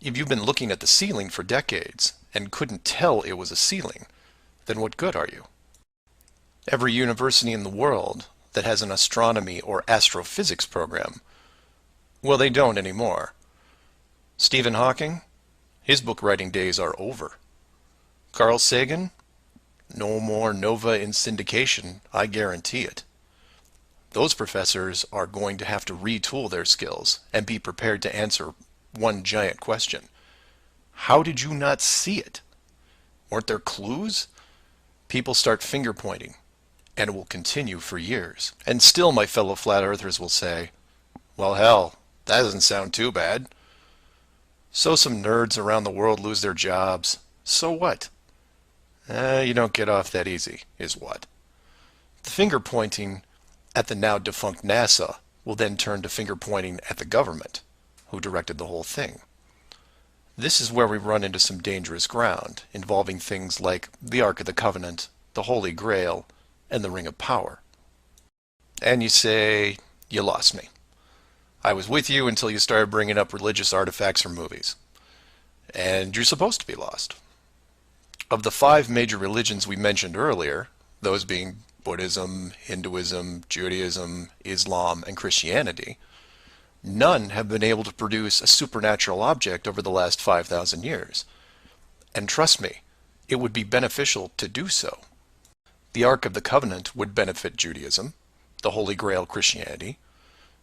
If you've been looking at the ceiling for decades and couldn't tell it was a ceiling, then what good are you? Every university in the world that has an astronomy or astrophysics program, well, they don't anymore. Stephen Hawking, his book writing days are over. Carl Sagan, no more nova in syndication, I guarantee it. Those professors are going to have to retool their skills and be prepared to answer one giant question. How did you not see it? Weren't there clues? People start finger pointing, and it will continue for years. And still my fellow flat earthers will say, well, hell, that doesn't sound too bad. So some nerds around the world lose their jobs. So what? You don't get off that easy, is what. The finger pointing at the now defunct NASA will then turn to finger pointing at the government, who directed the whole thing. This is where we run into some dangerous ground, involving things like the Ark of the Covenant, the Holy Grail, and the Ring of Power. And you say, you lost me. I was with you until you started bringing up religious artifacts from movies. And you're supposed to be lost. Of the 5 major religions we mentioned earlier, those being Buddhism, Hinduism, Judaism, Islam, and Christianity, none have been able to produce a supernatural object over the last 5,000 years. And trust me, it would be beneficial to do so. The Ark of the Covenant would benefit Judaism, the Holy Grail Christianity,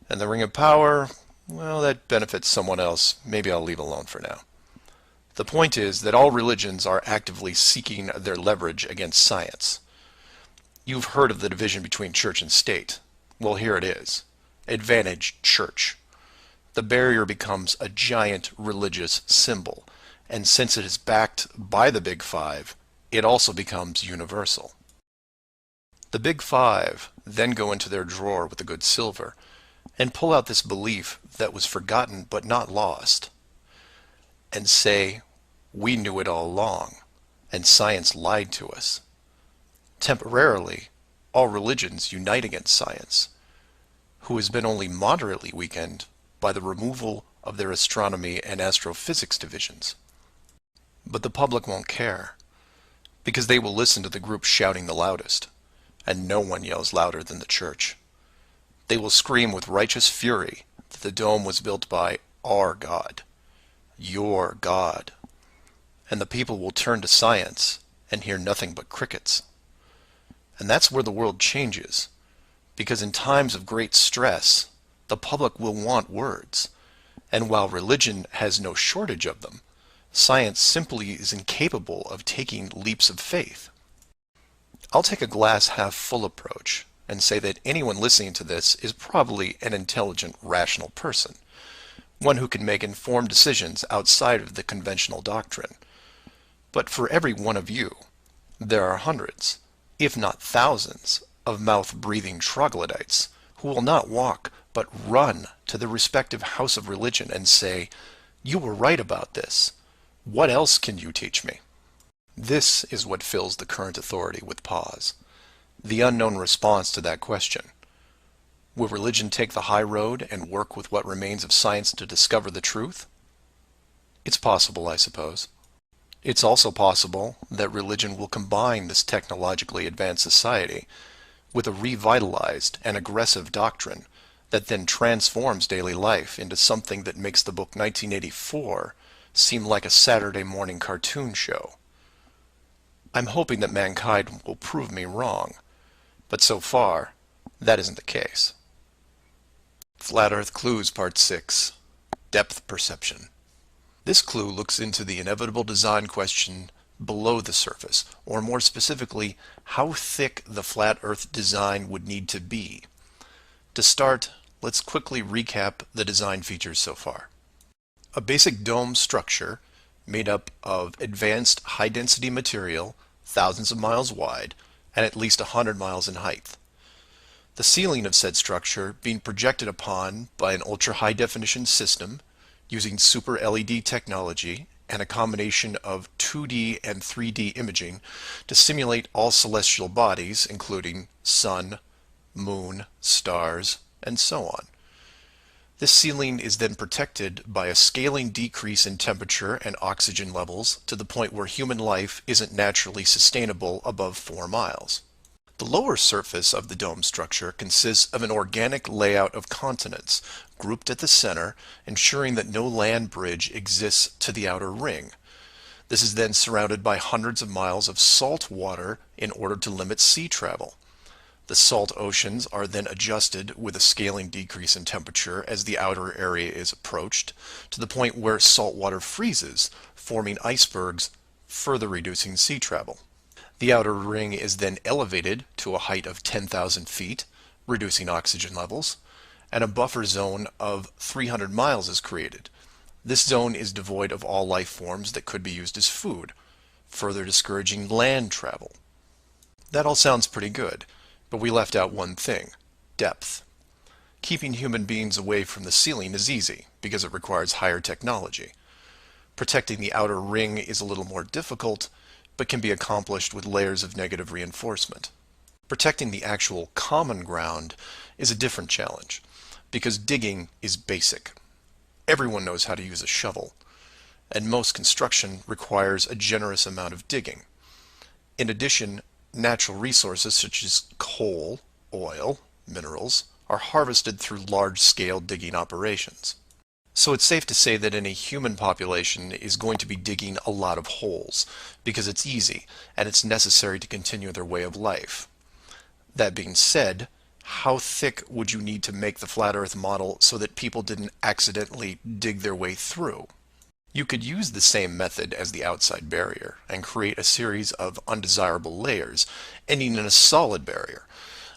and the Ring of Power, Well, that benefits someone else. Maybe I'll leave alone for now. The point is that all religions are actively seeking their leverage against science. You've heard of the division between church and state. Well, here it is. Advantage church. The barrier becomes a giant religious symbol, and since it is backed by the Big Five, it also becomes universal. The Big Five then go into their drawer with the good silver and pull out this belief that was forgotten but not lost, and say, we knew it all along, and science lied to us. Temporarily, all religions unite against science, who has been only moderately weakened by the removal of their astronomy and astrophysics divisions. But the public won't care, because they will listen to the group shouting the loudest, and no one yells louder than the church. They will scream with righteous fury that the dome was built by our God, your God, and the people will turn to science and hear nothing but crickets. And that's where the world changes, because in times of great stress, the public will want words, and while religion has no shortage of them, science simply is incapable of taking leaps of faith. I'll take a glass half full approach and say that anyone listening to this is probably an intelligent, rational person, one who can make informed decisions outside of the conventional doctrine. But for every one of you, there are hundreds, if not thousands, of mouth-breathing troglodytes who will not walk but run to the respective house of religion and say, you were right about this. What else can you teach me? This is what fills the current authority with pause. The unknown response to that question. Will religion take the high road and work with what remains of science to discover the truth? It's possible, I suppose. It's also possible that religion will combine this technologically advanced society with a revitalized and aggressive doctrine that then transforms daily life into something that makes the book 1984 seem like a Saturday morning cartoon show. I'm hoping that mankind will prove me wrong, but so far, that isn't the case. Flat Earth Clues Part 6. Depth Perception. This clue looks into the inevitable design question below the surface, or more specifically, how thick the flat Earth design would need to be. To start, let's quickly recap the design features so far. A basic dome structure made up of advanced high-density material, thousands of miles wide, and at least 100 miles in height. The ceiling of said structure being projected upon by an ultra-high-definition system using super LED technology and a combination of 2D and 3D imaging to simulate all celestial bodies, including sun, moon, stars, and so on. This ceiling is then protected by a scaling decrease in temperature and oxygen levels to the point where human life isn't naturally sustainable above 4 miles. The lower surface of the dome structure consists of an organic layout of continents, grouped at the center, ensuring that no land bridge exists to the outer ring. This is then surrounded by hundreds of miles of salt water in order to limit sea travel. The salt oceans are then adjusted with a scaling decrease in temperature as the outer area is approached, to the point where salt water freezes, forming icebergs, further reducing sea travel. The outer ring is then elevated to a height of 10,000 feet, reducing oxygen levels, and a buffer zone of 300 miles is created. This zone is devoid of all life forms that could be used as food, further discouraging land travel. That all sounds pretty good, but we left out one thing: depth. Keeping human beings away from the ceiling is easy, because it requires higher technology. Protecting the outer ring is a little more difficult, but can be accomplished with layers of negative reinforcement. Protecting the actual common ground is a different challenge, because digging is basic. Everyone knows how to use a shovel, and most construction requires a generous amount of digging. In addition, natural resources such as coal, oil, minerals are harvested through large-scale digging operations. So it's safe to say that any human population is going to be digging a lot of holes, because it's easy and it's necessary to continue their way of life. That being said, how thick would you need to make the flat Earth model so that people didn't accidentally dig their way through? You could use the same method as the outside barrier and create a series of undesirable layers, ending in a solid barrier.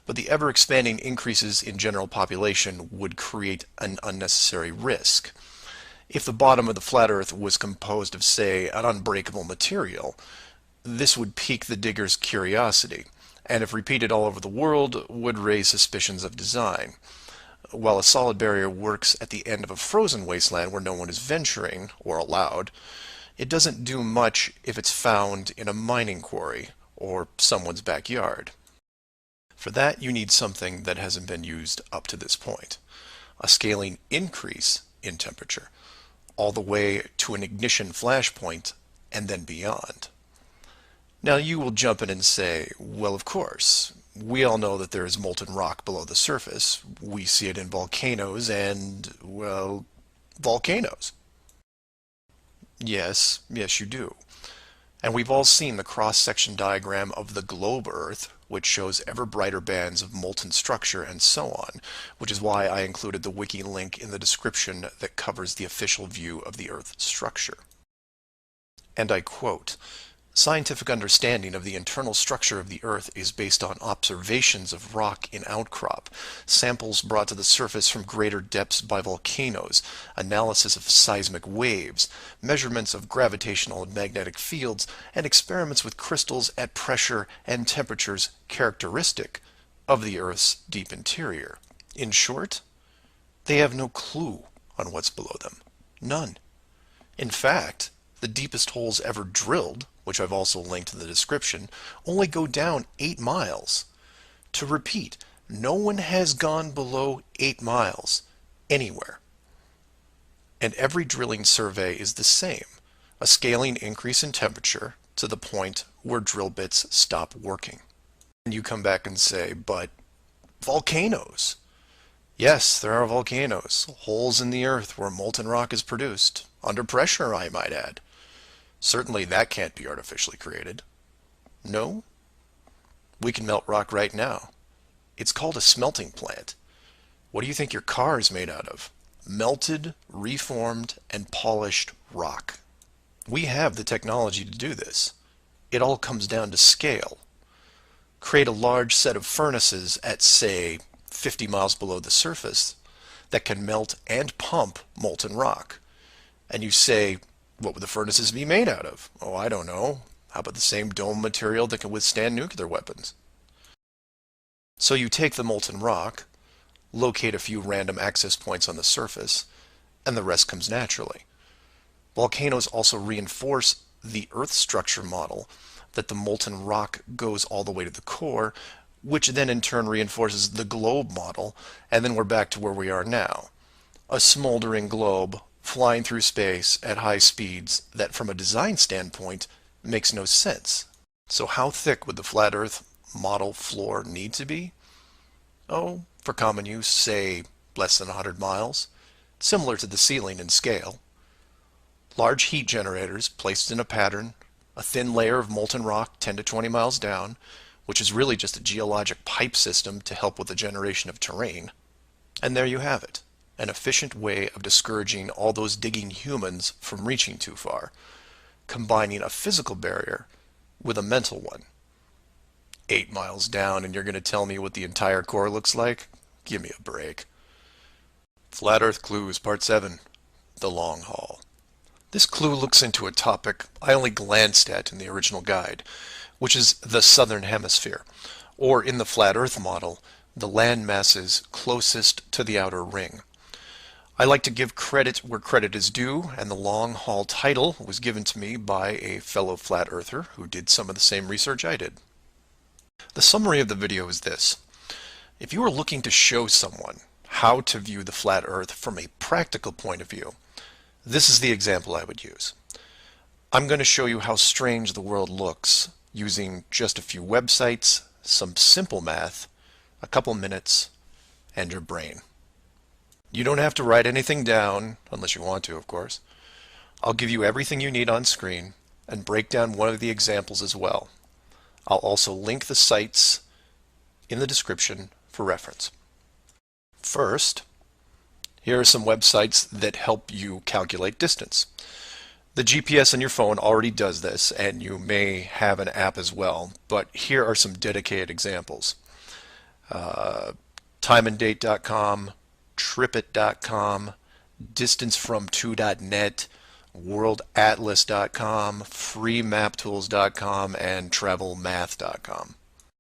But the ever-expanding increases in general population would create an unnecessary risk. If the bottom of the flat Earth was composed of, say, an unbreakable material, this would pique the digger's curiosity, and if repeated all over the world, would raise suspicions of design. While a solid barrier works at the end of a frozen wasteland where no one is venturing, or allowed, it doesn't do much if it's found in a mining quarry or someone's backyard. For that, you need something that hasn't been used up to this point, a scaling increase in temperature, all the way to an ignition flashpoint and then beyond. Now you will jump in and say, well, of course, we all know that there is molten rock below the surface. We see it in volcanoes and, well, volcanoes. Yes, you do. And we've all seen the cross-section diagram of the globe Earth, which shows ever brighter bands of molten structure and so on, which is why I included the wiki link in the description that covers the official view of the Earth's structure. And I quote, "Scientific understanding of the internal structure of the Earth is based on observations of rock in outcrop, samples brought to the surface from greater depths by volcanoes, analysis of seismic waves, measurements of gravitational and magnetic fields, and experiments with crystals at pressure and temperatures characteristic of the Earth's deep interior." In short, they have no clue on what's below them. None. In fact, the deepest holes ever drilled, which I've also linked in the description, only go down 8 miles. To repeat, no one has gone below 8 miles anywhere. And every drilling survey is the same, a scaling increase in temperature to the point where drill bits stop working. And you come back and say, but volcanoes. Yes, there are volcanoes, holes in the earth where molten rock is produced, under pressure, I might add. Certainly that can't be artificially created. No? We can melt rock right now. It's called a smelting plant. What do you think your car is made out of? Melted, reformed, and polished rock. We have the technology to do this. It all comes down to scale. Create a large set of furnaces at, say, 50 miles below the surface that can melt and pump molten rock. And you say, what would the furnaces be made out of? Oh, I don't know. How about the same dome material that can withstand nuclear weapons? So you take the molten rock, locate a few random access points on the surface, and the rest comes naturally. Volcanoes also reinforce the Earth structure model that the molten rock goes all the way to the core, which then in turn reinforces the globe model, and then we're back to where we are now. A smoldering globe flying through space at high speeds that from a design standpoint makes no sense. So how thick would the flat Earth model floor need to be? Oh, for common use, say less than 100 miles, similar to the ceiling in scale. Large heat generators placed in a pattern, a thin layer of molten rock 10 to 20 miles down, which is really just a geologic pipe system to help with the generation of terrain. And there you have it. An efficient way of discouraging all those digging humans from reaching too far, combining a physical barrier with a mental one. 8 miles down and you're going to tell me what the entire core looks like? Give me a break. Flat Earth Clues, Part 7, The Long Haul. This clue looks into a topic I only glanced at in the original guide, which is the southern hemisphere, or in the flat Earth model, the land masses closest to the outer ring. I like to give credit where credit is due, and the long haul title was given to me by a fellow flat earther who did some of the same research I did. The summary of the video is this. If you are looking to show someone how to view the flat Earth from a practical point of view, this is the example I would use. I'm going to show you how strange the world looks using just a few websites, some simple math, a couple minutes, and your brain. You don't have to write anything down, unless you want to, of course. I'll give you everything you need on screen and break down one of the examples as well. I'll also link the sites in the description for reference. First, here are some websites that help you calculate distance. The GPS on your phone already does this, and you may have an app as well, but here are some dedicated examples. Timeanddate.com, tripit.com, distancefrom2.net, worldatlas.com, freemaptools.com, and travelmath.com.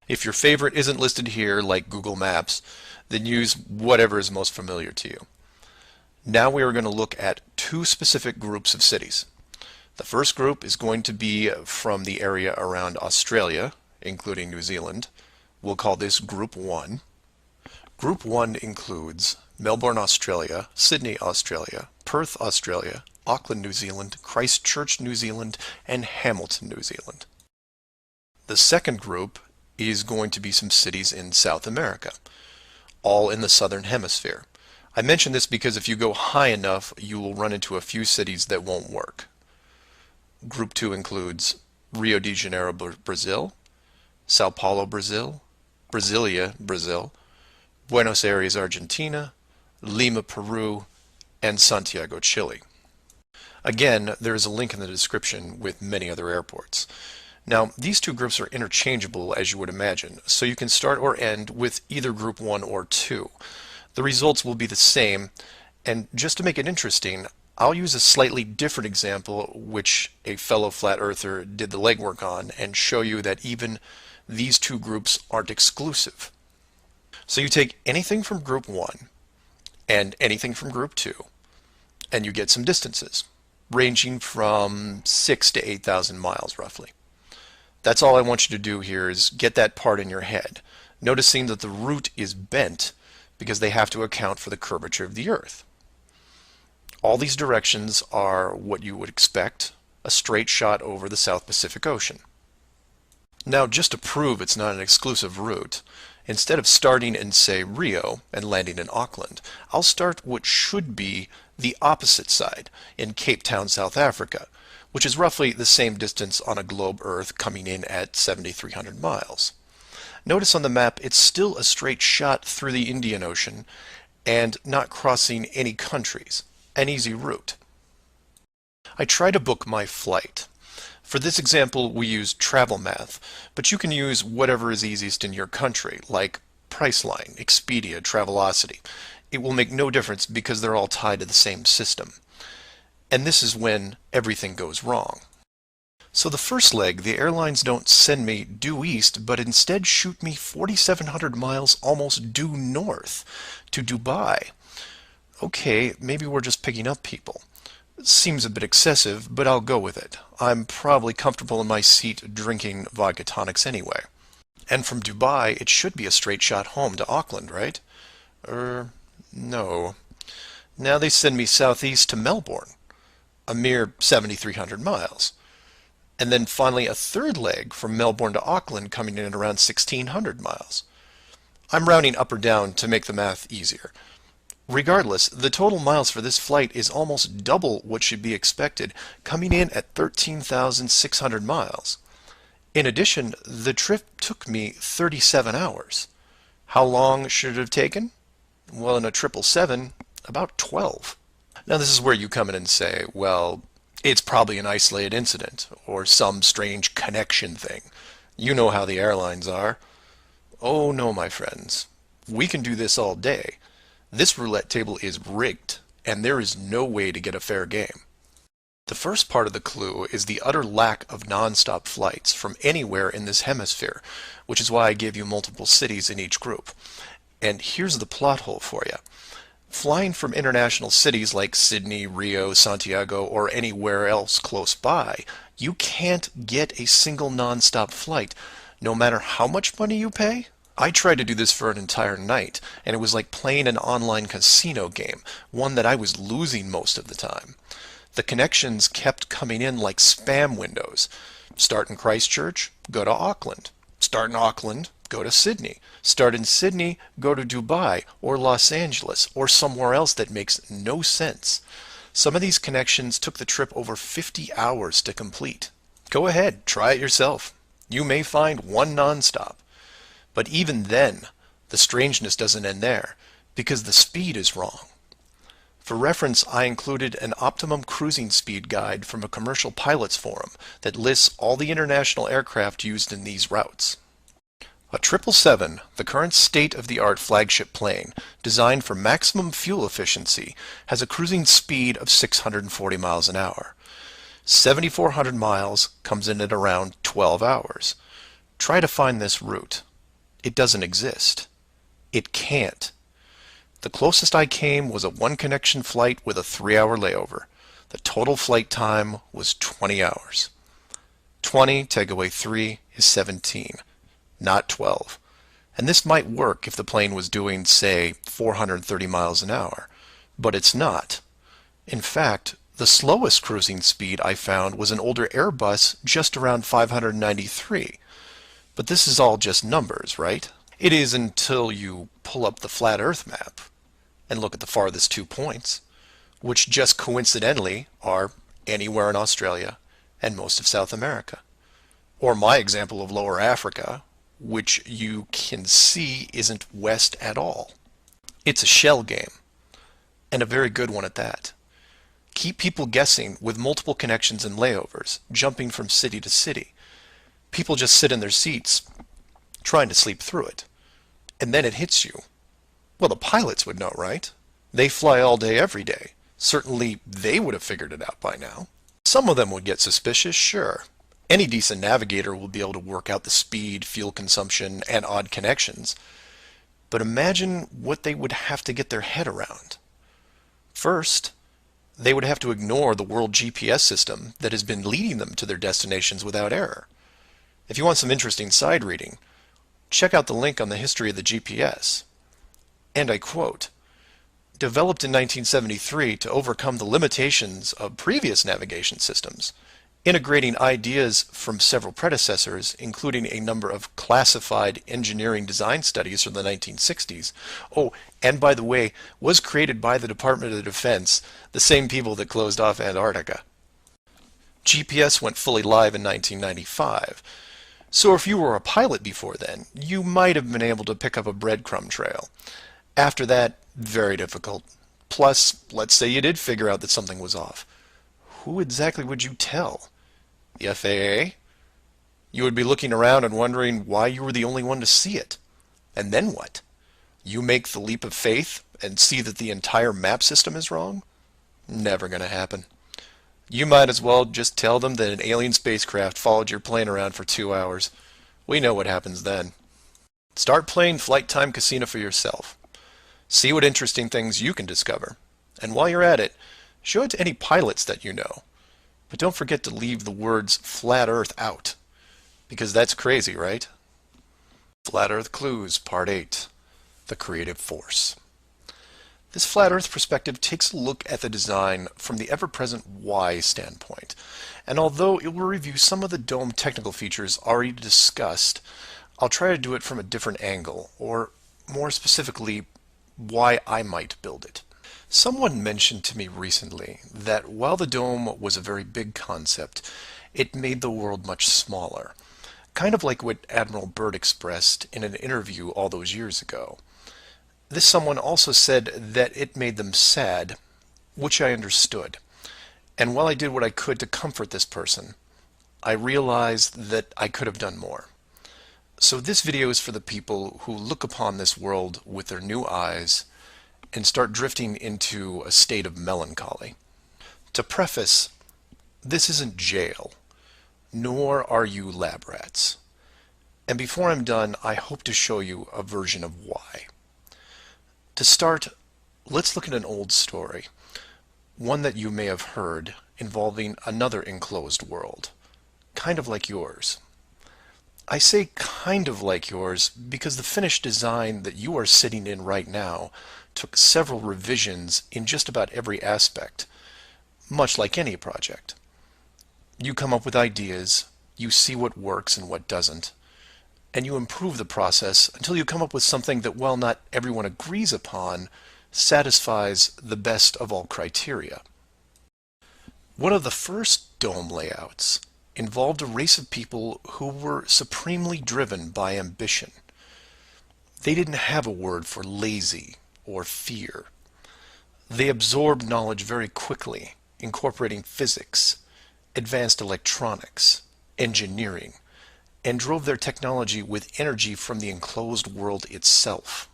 If your favorite isn't listed here, like Google Maps, then use whatever is most familiar to you. Now we are going to look at two specific groups of cities. The first group is going to be from the area around Australia, including New Zealand. We'll call this Group 1. Group 1 includes Melbourne, Australia, Sydney, Australia, Perth, Australia, Auckland, New Zealand, Christchurch, New Zealand, and Hamilton, New Zealand. The second group is going to be some cities in South America, all in the southern hemisphere. I mention this because if you go high enough, you will run into a few cities that won't work. Group 2 includes Rio de Janeiro, Brazil, Sao Paulo, Brazil, Brasilia, Brazil, Buenos Aires, Argentina, Lima, Peru, and Santiago, Chile. Again, there is a link in the description with many other airports. Now, these two groups are interchangeable, as you would imagine, so you can start or end with either Group 1 or 2. The results will be the same, and just to make it interesting, I'll use a slightly different example which a fellow flat earther did the legwork on and show you that even these two groups aren't exclusive. So you take anything from Group 1 and anything from Group 2 and you get some distances ranging from 6,000 to 8,000 miles roughly. That's all I want you to do here is get that part in your head, noticing that the route is bent because they have to account for the curvature of the Earth. All these directions are what you would expect, a straight shot over the South Pacific Ocean. Now, just to prove it's not an exclusive route, instead of starting in, say, Rio and landing in Auckland, I'll start what should be the opposite side in Cape Town, South Africa, which is roughly the same distance on a globe Earth coming in at 7,300 miles. Notice on the map it's still a straight shot through the Indian Ocean and not crossing any countries. An easy route. I try to book my flight. For this example, we use TravelMath, but you can use whatever is easiest in your country, like Priceline, Expedia, Travelocity. It will make no difference because they're all tied to the same system. And this is when everything goes wrong. So the first leg, the airlines don't send me due east, but instead shoot me 4,700 miles almost due north to Dubai. Okay, maybe we're just picking up people. It seems a bit excessive, but I'll go with it. I'm probably comfortable in my seat drinking vodka tonics anyway. And from Dubai, it should be a straight shot home to Auckland, right? No. Now they send me southeast to Melbourne, a mere 7,300 miles. And then finally a third leg from Melbourne to Auckland coming in at around 1,600 miles. I'm rounding up or down to make the math easier. Regardless, the total miles for this flight is almost double what should be expected, coming in at 13,600 miles. In addition, the trip took me 37 hours. How long should it have taken? Well, in a 777, about 12. Now this is where you come in and say, well, it's probably an isolated incident, or some strange connection thing. You know how the airlines are. Oh no, my friends. We can do this all day. This roulette table is rigged, and there is no way to get a fair game. The first part of the clue is the utter lack of non-stop flights from anywhere in this hemisphere, which is why I gave you multiple cities in each group. And here's the plot hole for you. Flying from international cities like Sydney, Rio, Santiago, or anywhere else close by, you can't get a single non-stop flight, no matter how much money you pay. I tried to do this for an entire night, and it was like playing an online casino game, one that I was losing most of the time. The connections kept coming in like spam windows. Start in Christchurch, go to Auckland. Start in Auckland, go to Sydney. Start in Sydney, go to Dubai or Los Angeles or somewhere else that makes no sense. Some of these connections took the trip over 50 hours to complete. Go ahead, try it yourself. You may find one nonstop. But even then, the The strangeness doesn't end there, because the speed is wrong. For reference, I included an optimum cruising speed guide from a commercial pilots forum that lists all the international aircraft used in these routes. A 777, the current state-of-the-art flagship plane, designed for maximum fuel efficiency, has a cruising speed of 640 miles an hour. 7,400 miles comes in at around 12 hours. Try to find this route. It doesn't exist. It can't. The closest I came was a one-connection flight with a 3-hour layover. The total flight time was 20 hours. 20 take away 3 is 17, not 12. And this might work if the plane was doing, say, 430 miles an hour, but it's not. In fact, the slowest cruising speed I found was an older Airbus just around 593. But this is all just numbers, right? It is until you pull up the flat Earth map and look at the farthest 2 points, which just coincidentally are anywhere in Australia and most of South America. Or my example of Lower Africa, which you can see isn't west at all. It's a shell game, and a very good one at that. Keep people guessing with multiple connections and layovers, jumping from city to city. People just sit in their seats, trying to sleep through it. And then it hits you. Well, the pilots would know, right? They fly all day, every day. Certainly, they would have figured it out by now. Some of them would get suspicious, sure. Any decent navigator will be able to work out the speed, fuel consumption, and odd connections. But imagine what they would have to get their head around. First, they would have to ignore the world GPS system that has been leading them to their destinations without error. If you want some interesting side reading, check out the link on the history of the GPS. And I quote, "Developed in 1973 to overcome the limitations of previous navigation systems, integrating ideas from several predecessors, including a number of classified engineering design studies from the 1960s. Oh, and by the way, was created by the Department of Defense, the same people that closed off Antarctica. GPS went fully live in 1995. So if you were a pilot before then, you might have been able to pick up a breadcrumb trail. After that, very difficult. Plus, let's say you did figure out that something was off. Who exactly would you tell? The FAA? You would be looking around and wondering why you were the only one to see it. And then what? You make the leap of faith and see that the entire map system is wrong? Never gonna happen. You might as well just tell them that an alien spacecraft followed your plane around for 2 hours. We know what happens then. Start playing Flight Time Casino for yourself. See what interesting things you can discover. And while you're at it, show it to any pilots that you know. But don't forget to leave the words Flat Earth out. Because that's crazy, right? Flat Earth Clues, Part 8. The Creative Force. This Flat Earth perspective takes a look at the design from the ever-present why standpoint. And although it will review some of the dome technical features already discussed, I'll try to do it from a different angle, or more specifically, why I might build it. Someone mentioned to me recently that while the dome was a very big concept, it made the world much smaller. Kind of like what Admiral Byrd expressed in an interview all those years ago. This someone also said that it made them sad, which I understood. And while I did what I could to comfort this person, I realized that I could have done more. So this video is for the people who look upon this world with their new eyes and start drifting into a state of melancholy. To preface, this isn't jail, nor are you lab rats. And before I'm done, I hope to show you a version of why. To start, let's look at an old story, one that you may have heard involving another enclosed world, kind of like yours. I say kind of like yours because the finished design that you are sitting in right now took several revisions in just about every aspect, much like any project. You come up with ideas, you see what works and what doesn't, and you improve the process until you come up with something that, while not everyone agrees upon, satisfies the best of all criteria. One of the first dome layouts involved a race of people who were supremely driven by ambition. They didn't have a word for lazy or fear. They absorbed knowledge very quickly, incorporating physics, advanced electronics, engineering, and drove their technology with energy from the enclosed world itself.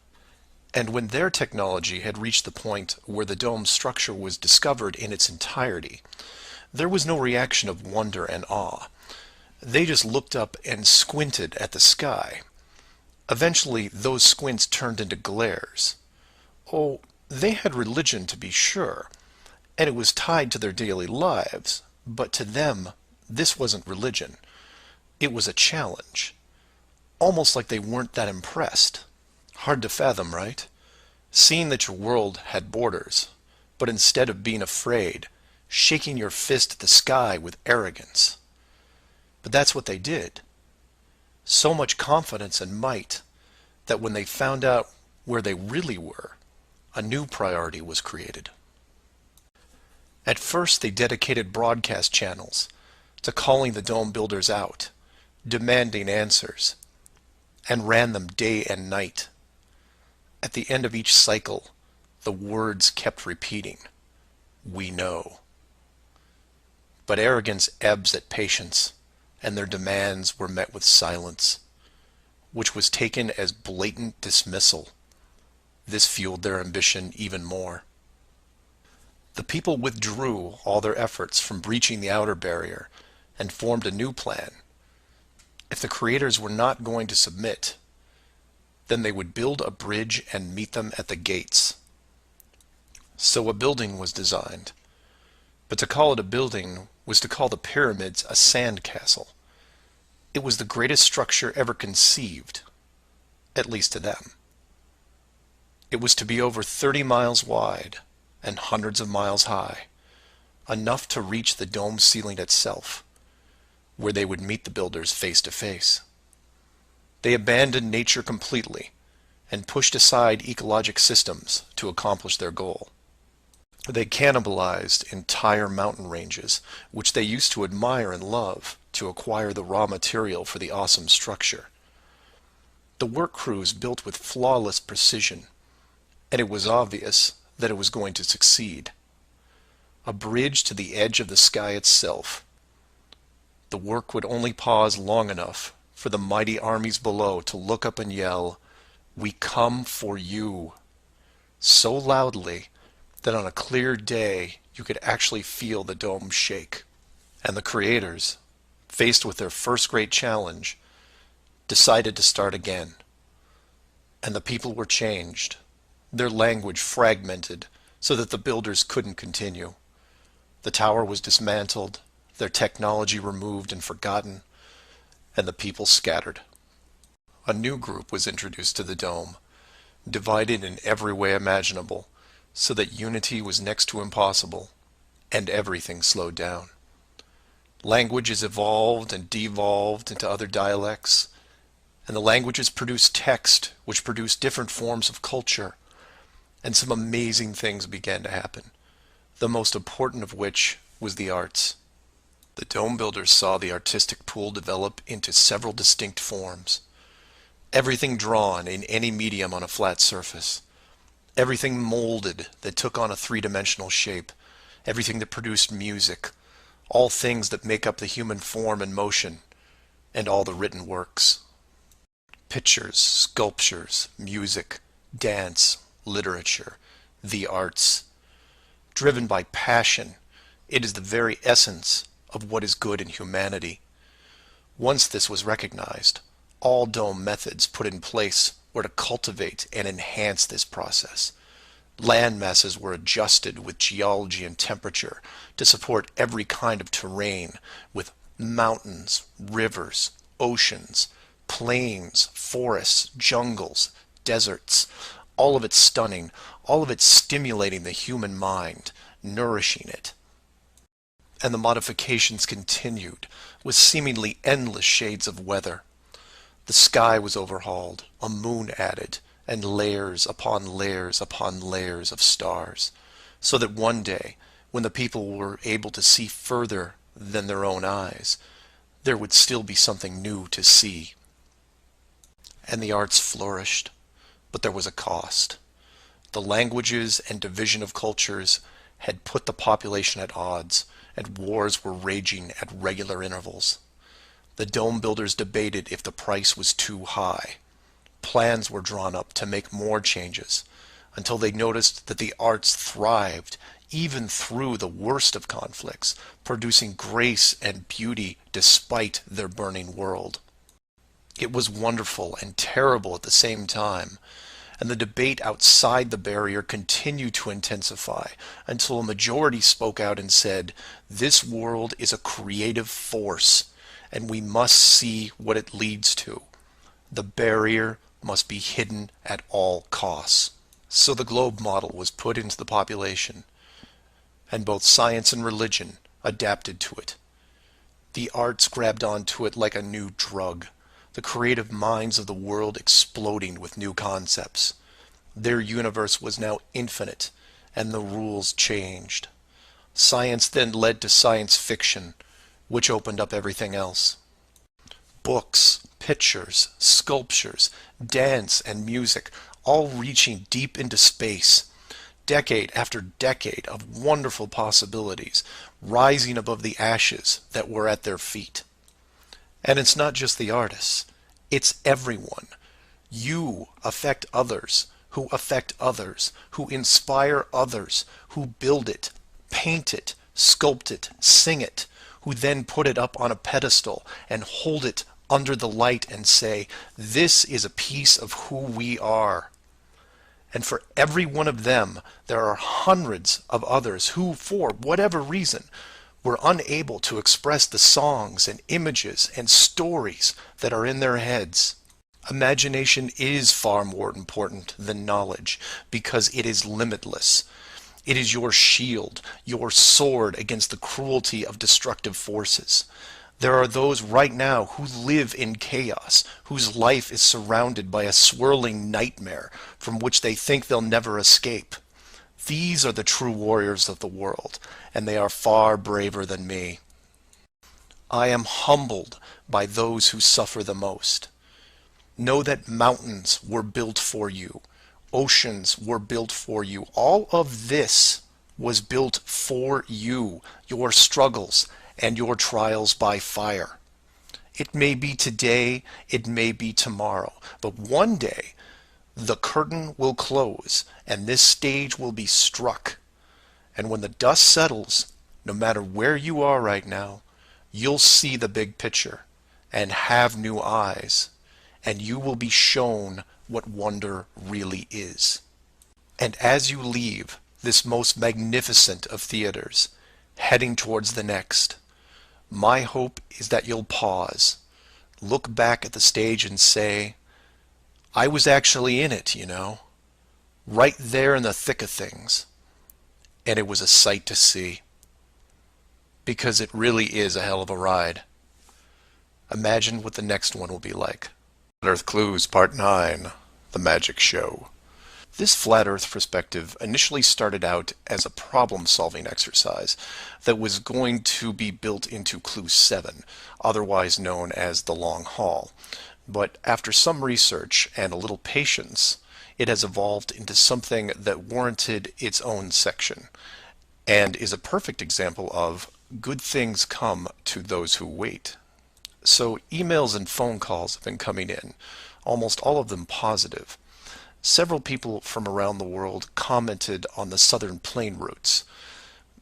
And when their technology had reached the point where the dome's structure was discovered in its entirety, there was no reaction of wonder and awe. They just looked up and squinted at the sky. Eventually, those squints turned into glares. Oh, they had religion to be sure, and it was tied to their daily lives, but to them, this wasn't religion. It was a challenge. Almost like they weren't that impressed. Hard to fathom, right? Seeing that your world had borders, but instead of being afraid, shaking your fist at the sky with arrogance. But that's what they did. So much confidence and might that when they found out where they really were, a new priority was created. At first, they dedicated broadcast channels to calling the dome builders out, demanding answers, and ran them day and night. At the end of each cycle, the words kept repeating, "We know." But arrogance ebbs at patience, and their demands were met with silence, which was taken as blatant dismissal. This fueled their ambition even more. The people withdrew all their efforts from breaching the outer barrier and formed a new plan. If the creators were not going to submit, then they would build a bridge and meet them at the gates. So a building was designed. But to call it a building was to call the pyramids a sand castle. It was the greatest structure ever conceived, at least to them. It was to be over 30 miles wide and hundreds of miles high, enough to reach the dome ceiling itself, where they would meet the builders face to face. They abandoned nature completely and pushed aside ecologic systems to accomplish their goal. They cannibalized entire mountain ranges, which they used to admire and love, to acquire the raw material for the awesome structure. The work crews built with flawless precision, and it was obvious that it was going to succeed. A bridge to the edge of the sky itself. The work would only pause long enough for the mighty armies below to look up and yell, "We come for you," so loudly that on a clear day you could actually feel the dome shake. And the creators, faced with their first great challenge, decided to start again. And the people were changed, their language fragmented so that the builders couldn't continue. The tower was dismantled, their technology removed and forgotten, and the people scattered. A new group was introduced to the dome, divided in every way imaginable, so that unity was next to impossible, and everything slowed down. Languages evolved and devolved into other dialects, and the languages produced text, which produced different forms of culture, and some amazing things began to happen, the most important of which was the arts. The dome builders saw the artistic pool develop into several distinct forms. Everything drawn in any medium on a flat surface. Everything molded that took on a three-dimensional shape. Everything that produced music. All things that make up the human form and motion. And all the written works. Pictures, sculptures, music, dance, literature, the arts. Driven by passion, it is the very essence of what is good in humanity. Once this was recognized, all dome methods put in place were to cultivate and enhance this process. Land masses were adjusted with geology and temperature to support every kind of terrain, with mountains, rivers, oceans, plains, forests, jungles, deserts, all of it stunning, all of it stimulating the human mind, nourishing it. And the modifications continued, with seemingly endless shades of weather. The sky was overhauled, a moon added, and layers upon layers upon layers of stars, so that one day, when the people were able to see further than their own eyes, there would still be something new to see. And the arts flourished. But there was a cost. The languages and division of cultures had put the population at odds, and wars were raging at regular intervals. The dome builders debated if the price was too high. Plans were drawn up to make more changes, until they noticed that the arts thrived even through the worst of conflicts, producing grace and beauty despite their burning world. It was wonderful and terrible at the same time, and the debate outside the barrier continued to intensify until a majority spoke out and said, "This world is a creative force, and we must see what it leads to. The barrier must be hidden at all costs." So the globe model was put into the population, and both science and religion adapted to it. The arts grabbed onto it like a new drug, the creative minds of the world exploding with new concepts. Their universe was now infinite, and the rules changed. Science then led to science fiction, which opened up everything else. Books, pictures, sculptures, dance, and music, all reaching deep into space. Decade after decade of wonderful possibilities, rising above the ashes that were at their feet. And it's not just the artists, it's everyone. You affect others, who affect others, who inspire others, who build it, paint it, sculpt it, sing it, who then put it up on a pedestal and hold it under the light and say, "This is a piece of who we are." And for every one of them, there are hundreds of others who, for whatever reason, were unable to express the songs and images and stories that are in their heads. Imagination is far more important than knowledge because it is limitless. It is your shield, your sword against the cruelty of destructive forces. There are those right now who live in chaos, whose life is surrounded by a swirling nightmare from which they think they'll never escape. These are the true warriors of the world, and they are far braver than me. I am humbled by those who suffer the most. Know that mountains were built for you. Oceans were built for you. All of this was built for you, your struggles, and your trials by fire. It may be today, it may be tomorrow, but one day the curtain will close and this stage will be struck. And when the dust settles, no matter where you are right now, you'll see the big picture and have new eyes, and you will be shown what wonder really is. And as you leave this most magnificent of theaters, heading towards the next, my hope is that you'll pause, look back at the stage and say, "I was actually in it, you know, right there in the thick of things, and it was a sight to see." Because it really is a hell of a ride. Imagine what the next one will be like. Flat Earth Clues Part 9, The Magic Show. This flat Earth perspective initially started out as a problem-solving exercise that was going to be built into Clue 7, otherwise known as the Long Haul. But after some research and a little patience, it has evolved into something that warranted its own section, and is a perfect example of good things come to those who wait. So emails and phone calls have been coming in, almost all of them positive. Several people from around the world commented on the southern plane routes.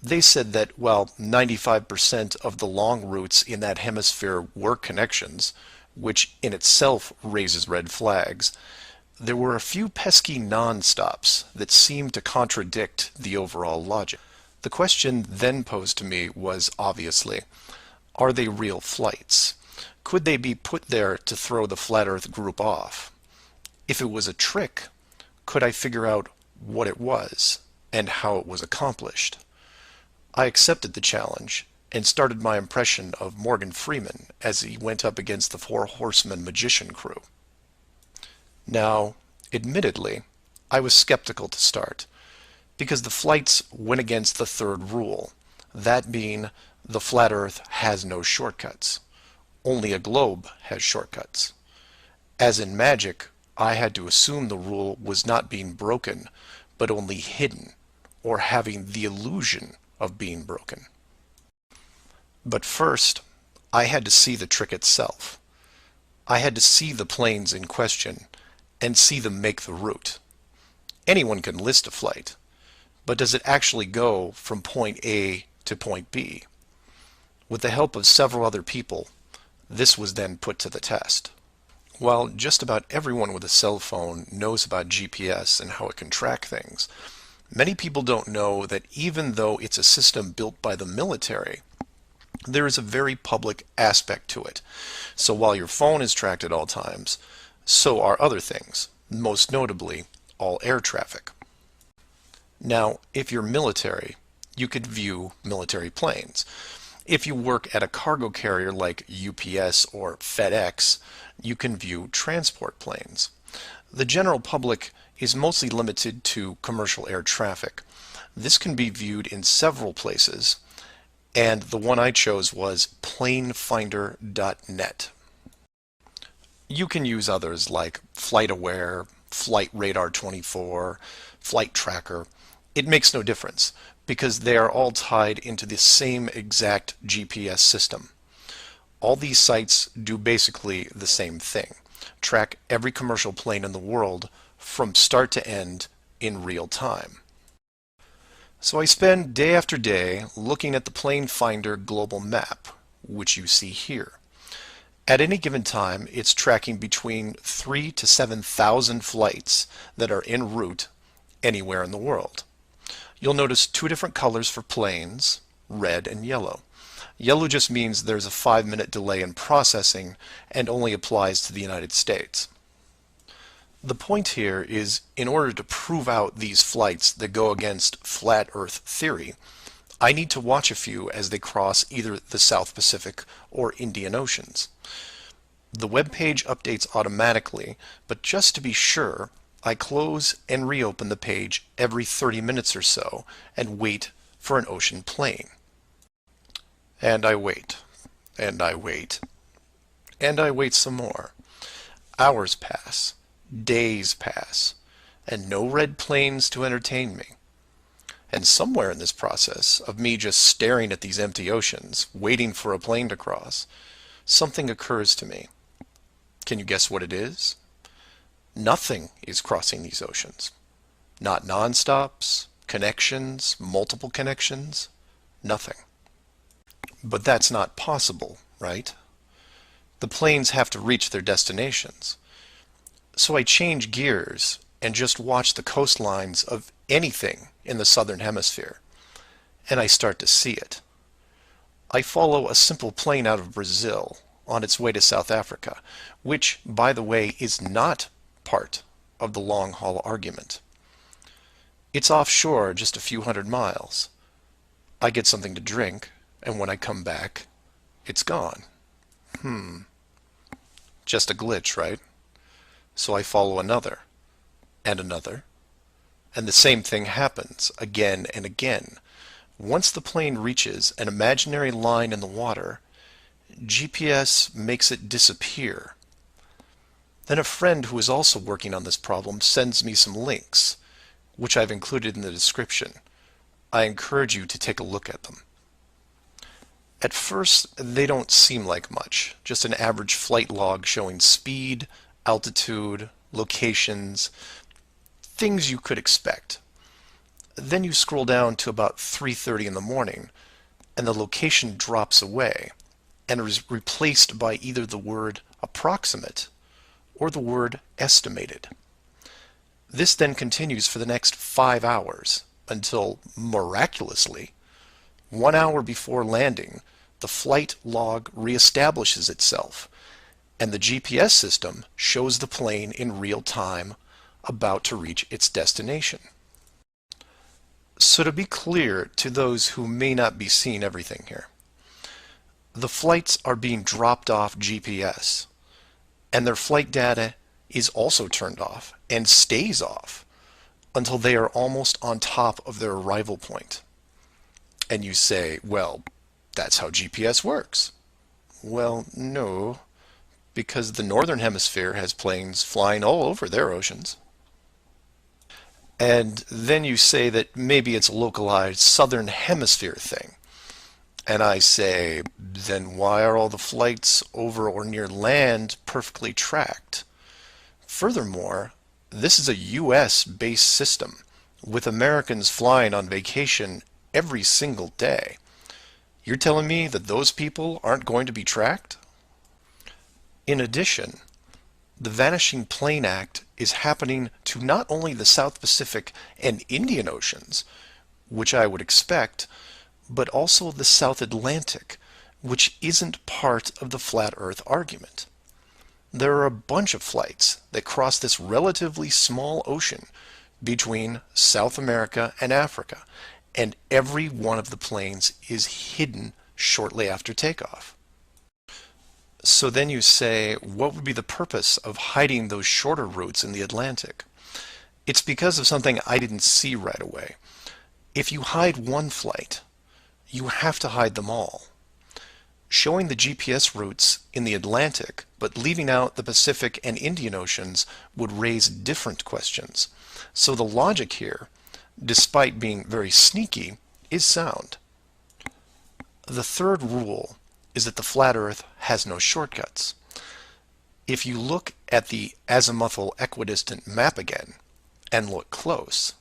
They said that while 95% of the long routes in that hemisphere were connections, which in itself raises red flags, there were a few pesky non-stops that seemed to contradict the overall logic. The question then posed to me was obviously, are they real flights? Could they be put there to throw the Flat Earth group off? If it was a trick, could I figure out what it was and how it was accomplished? I accepted the challenge and started my impression of Morgan Freeman as he went up against the Four Horsemen magician crew. Now, admittedly, I was skeptical to start, because the flights went against the third rule, that being the Flat Earth has no shortcuts. Only a globe has shortcuts. As in magic, I had to assume the rule was not being broken, but only hidden, or having the illusion of being broken. But first, I had to see the trick itself. I had to see the planes in question and see them make the route. Anyone can list a flight, but does it actually go from point A to point B? With the help of several other people, this was then put to the test. While just about everyone with a cell phone knows about GPS and how it can track things, many people don't know that even though it's a system built by the military, there is a very public aspect to it. So while your phone is tracked at all times, so are other things, most notably all air traffic. Now, if you're military, you could view military planes. If you work at a cargo carrier like UPS or FedEx, you can view transport planes. The general public is mostly limited to commercial air traffic. This can be viewed in several places, and the one I chose was planefinder.net. You can use others like FlightAware, Flight Radar 24, Flight Tracker. It makes no difference because they are all tied into the same exact GPS system. All these sites do basically the same thing. Track every commercial plane in the world from start to end in real time. So I spend day after day looking at the Plane Finder global map, which you see here. At any given time, it's tracking between 3,000 to 7,000 flights that are en route anywhere in the world. You'll notice two different colors for planes, red and yellow. Yellow just means there's a 5-minute delay in processing and only applies to the United States. The point here is, in order to prove out these flights that go against flat Earth theory, I need to watch a few as they cross either the South Pacific or Indian Oceans. The web page updates automatically, but just to be sure, I close and reopen the page every 30 minutes or so and wait for an ocean plane. And I wait, and I wait, and I wait some more. Hours pass, days pass, and no red planes to entertain me. And somewhere in this process of me just staring at these empty oceans, waiting for a plane to cross, something occurs to me. Can you guess what it is? Nothing is crossing these oceans. Not non-stops, connections, multiple connections, nothing. But that's not possible, right? The planes have to reach their destinations. So I change gears and just watch the coastlines of anything in the southern hemisphere, and I start to see it. I follow a simple plane out of Brazil on its way to South Africa, which, by the way, is not part of the long-haul argument. It's offshore just a few hundred miles. I get something to drink, and when I come back, it's gone. Just a glitch, right? So I follow another, and another, and the same thing happens again and again. Once the plane reaches an imaginary line in the water, GPS makes it disappear. Then a friend who is also working on this problem sends me some links, which I've included in the description. I encourage you to take a look at them. At first, they don't seem like much, just an average flight log showing speed, altitude, locations, things you could expect. Then you scroll down to about 3:30 in the morning, and the location drops away and is replaced by either the word approximate or the word estimated. This then continues for the next 5 hours until, miraculously, 1 hour before landing, the flight log reestablishes itself, and the GPS system shows the plane in real time about to reach its destination. So to be clear to those who may not be seeing everything here, the flights are being dropped off GPS, and their flight data is also turned off and stays off until they are almost on top of their arrival point. And you say, well, that's how GPS works. Well, no, because the northern hemisphere has planes flying all over their oceans. And then you say that maybe it's a localized southern hemisphere thing. And I say, then why are all the flights over or near land perfectly tracked? Furthermore, this is a US-based system, with Americans flying on vacation every single day. You're telling me that those people aren't going to be tracked? In addition, the Vanishing Plane Act is happening to not only the South Pacific and Indian Oceans, which I would expect, but also the South Atlantic, which isn't part of the flat Earth argument. There are a bunch of flights that cross this relatively small ocean between South America and Africa, and every one of the planes is hidden shortly after takeoff. So then you say, what would be the purpose of hiding those shorter routes in the Atlantic? It's because of something I didn't see right away. If you hide one flight, you have to hide them all. Showing the GPS routes in the Atlantic, but leaving out the Pacific and Indian Oceans would raise different questions. So the logic here, despite being very sneaky, is sound. The third rule is that the flat Earth has no shortcuts. If you look at the azimuthal equidistant map again, and look close,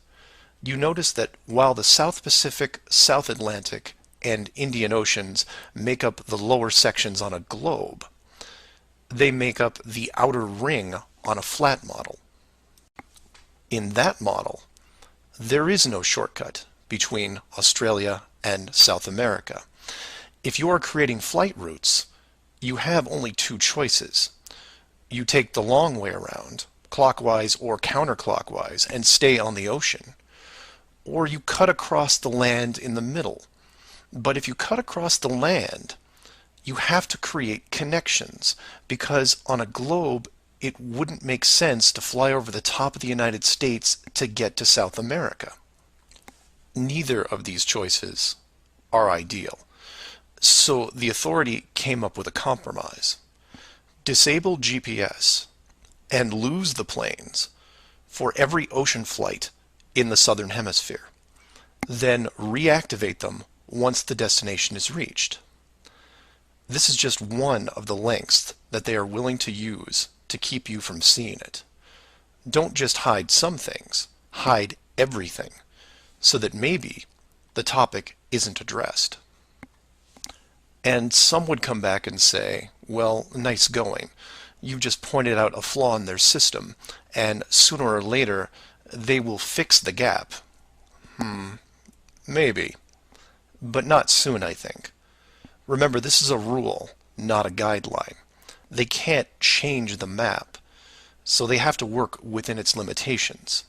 you notice that while the South Pacific, South Atlantic, and Indian Oceans make up the lower sections on a globe, they make up the outer ring on a flat model. In that model, there is no shortcut between Australia and South America. If you are creating flight routes, you have only two choices. You take the long way around, clockwise or counterclockwise, and stay on the ocean. Or you cut across the land in the middle. But if you cut across the land, you have to create connections, because on a globe, it wouldn't make sense to fly over the top of the United States to get to South America. Neither of these choices are ideal. So the authority came up with a compromise. Disable GPS and lose the planes for every ocean flight in the southern hemisphere. Then reactivate them once the destination is reached. This is just one of the lengths that they are willing to use to keep you from seeing it. Don't just hide some things, hide everything, so that maybe the topic isn't addressed. And some would come back and say, well, nice going. You just pointed out a flaw in their system, and sooner or later they will fix the gap. Maybe. But not soon, I think. Remember, this is a rule, not a guideline. They can't change the map, so they have to work within its limitations.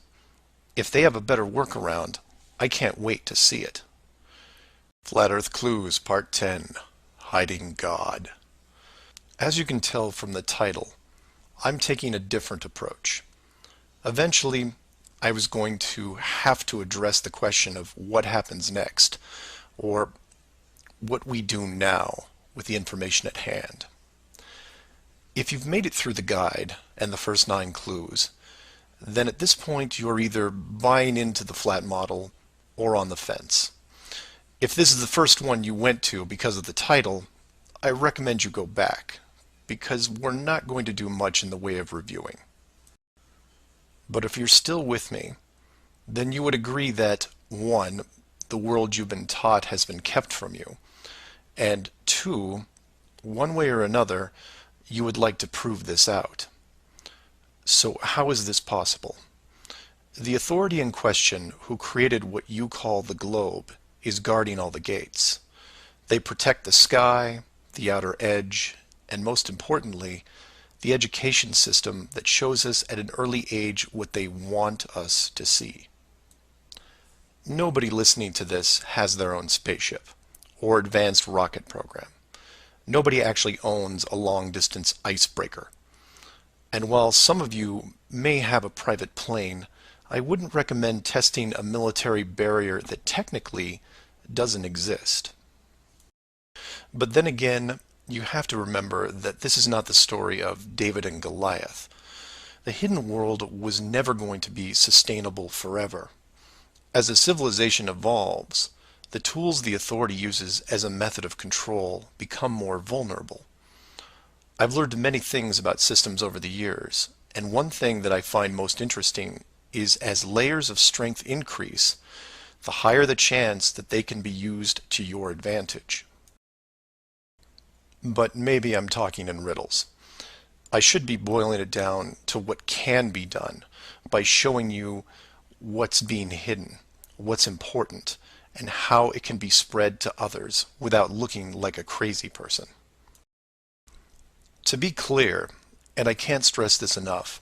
If they have a better workaround, I can't wait to see it. Flat Earth Clues, Part 10, Hiding God. As you can tell from the title, I'm taking a different approach. Eventually, I was going to have to address the question of what happens next, or what we do now with the information at hand. If you've made it through the guide and the first 9 clues, then at this point you're either buying into the flat model or on the fence. If this is the first one you went to because of the title, I recommend you go back, because we're not going to do much in the way of reviewing. But if you're still with me, then you would agree that 1, the world you've been taught has been kept from you, and 2, one way or another, you would like to prove this out. So how is this possible? The authority in question who created what you call the globe is guarding all the gates. They protect the sky, the outer edge, and most importantly, the education system that shows us at an early age what they want us to see. Nobody listening to this has their own spaceship or advanced rocket program. Nobody actually owns a long-distance icebreaker. And while some of you may have a private plane, I wouldn't recommend testing a military barrier that technically doesn't exist. But then again, you have to remember that this is not the story of David and Goliath. The hidden world was never going to be sustainable forever. As a civilization evolves, the tools the authority uses as a method of control become more vulnerable. I've learned many things about systems over the years, and one thing that I find most interesting is as layers of strength increase, the higher the chance that they can be used to your advantage. But maybe I'm talking in riddles. I should be boiling it down to what can be done by showing you what's being hidden, what's important, and how it can be spread to others without looking like a crazy person. To be clear, and I can't stress this enough,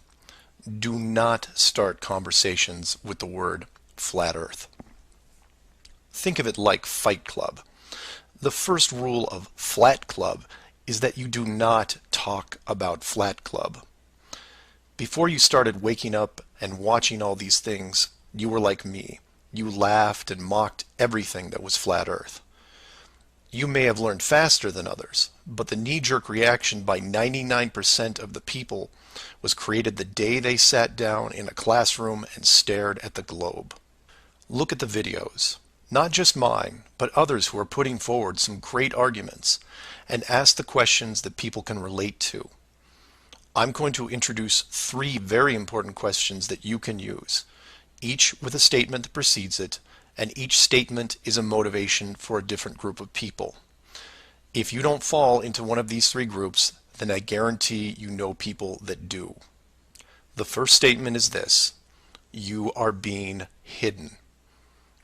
do not start conversations with the word flat earth. Think of it like Fight Club. The first rule of Flat Club is that you do not talk about Flat Club. Before you started waking up and watching all these things, you were like me. You laughed and mocked everything that was flat earth. You may have learned faster than others, but the knee-jerk reaction by 99% of the people was created the day they sat down in a classroom and stared at the globe. Look at the videos, not just mine, but others who are putting forward some great arguments, and ask the questions that people can relate to. I'm going to introduce 3 very important questions that you can use, each with a statement that precedes it, and each statement is a motivation for a different group of people. If you don't fall into one of these 3 groups, then I guarantee you know people that do. The first statement is this: you are being hidden.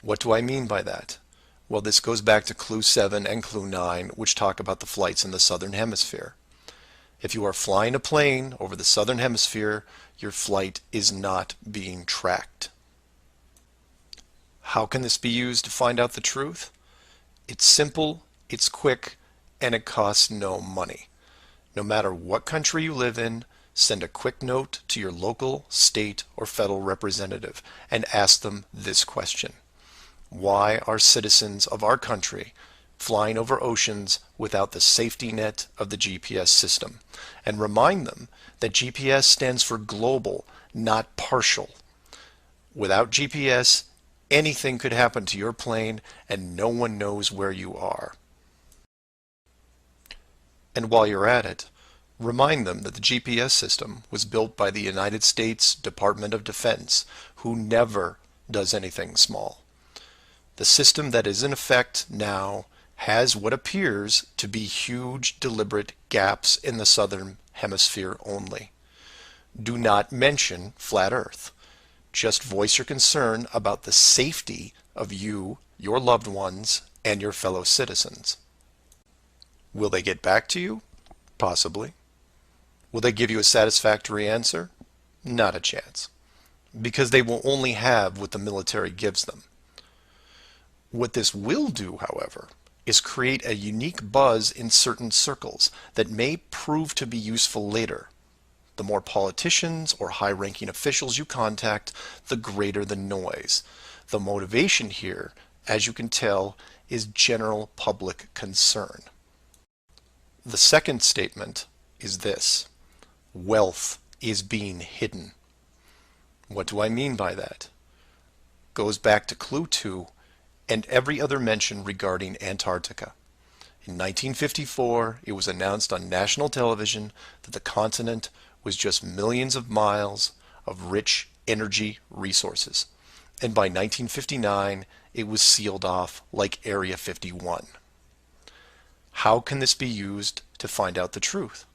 What do I mean by that? Well, this goes back to Clue 7 and Clue 9, which talk about the flights in the Southern Hemisphere. If you are flying a plane over the Southern Hemisphere, your flight is not being tracked. How can this be used to find out the truth? It's simple, it's quick, and it costs no money. No matter what country you live in, send a quick note to your local, state, or federal representative and ask them this question: why are citizens of our country flying over oceans without the safety net of the GPS system? And remind them that GPS stands for global, not partial. Without GPS, anything could happen to your plane and no one knows where you are. And while you're at it, remind them that the GPS system was built by the United States Department of Defense, who never does anything small. The system that is in effect now has what appears to be huge, deliberate gaps in the Southern Hemisphere only. Do not mention flat Earth. Just voice your concern about the safety of you, your loved ones, and your fellow citizens. Will they get back to you? Possibly. Will they give you a satisfactory answer? Not a chance. Because they will only have what the military gives them. What this will do, however, is create a unique buzz in certain circles that may prove to be useful later. The more politicians or high-ranking officials you contact, the greater the noise. The motivation here, as you can tell, is general public concern. The second statement is this: wealth is being hidden. What do I mean by that? Goes back to Clue 2 and every other mention regarding Antarctica. In 1954, it was announced on national television that the continent was just millions of miles of rich energy resources. And by 1959, it was sealed off like Area 51. How can this be used to find out the truth?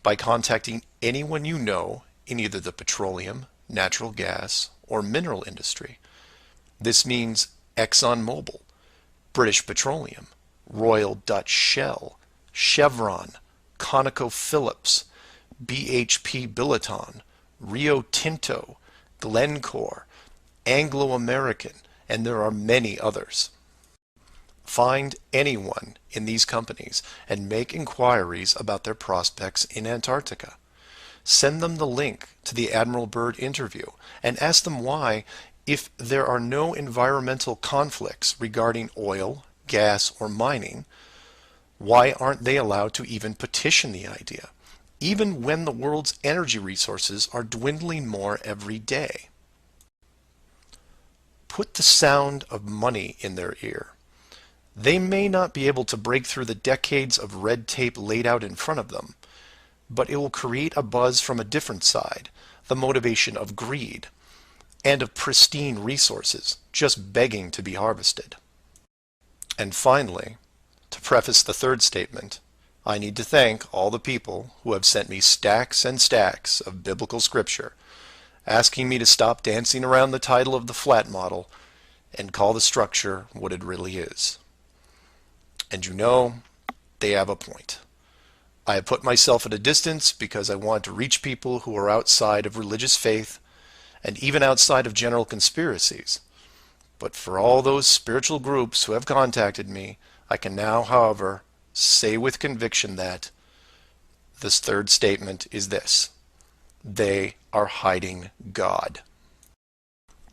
By contacting anyone you know in either the petroleum, natural gas, or mineral industry. This means ExxonMobil, British Petroleum, Royal Dutch Shell, Chevron, ConocoPhillips, BHP Billiton, Rio Tinto, Glencore, Anglo-American, and there are many others. Find anyone in these companies and make inquiries about their prospects in Antarctica. Send them the link to the Admiral Byrd interview and ask them why, if there are no environmental conflicts regarding oil, gas, or mining, Why aren't they allowed to even petition the idea, even when the world's energy resources are dwindling more every day? Put the sound of money in their ear. They may not be able to break through the decades of red tape laid out in front of them, but it will create a buzz from a different side, the motivation of greed, and of pristine resources just begging to be harvested. And finally, to preface the third statement, I need to thank all the people who have sent me stacks and stacks of biblical scripture, asking me to stop dancing around the title of the flat model and call the structure what it really is. And you know, they have a point. I have put myself at a distance because I want to reach people who are outside of religious faith and even outside of general conspiracies. But for all those spiritual groups who have contacted me, I can now, however, say with conviction that this third statement is this: they are hiding God.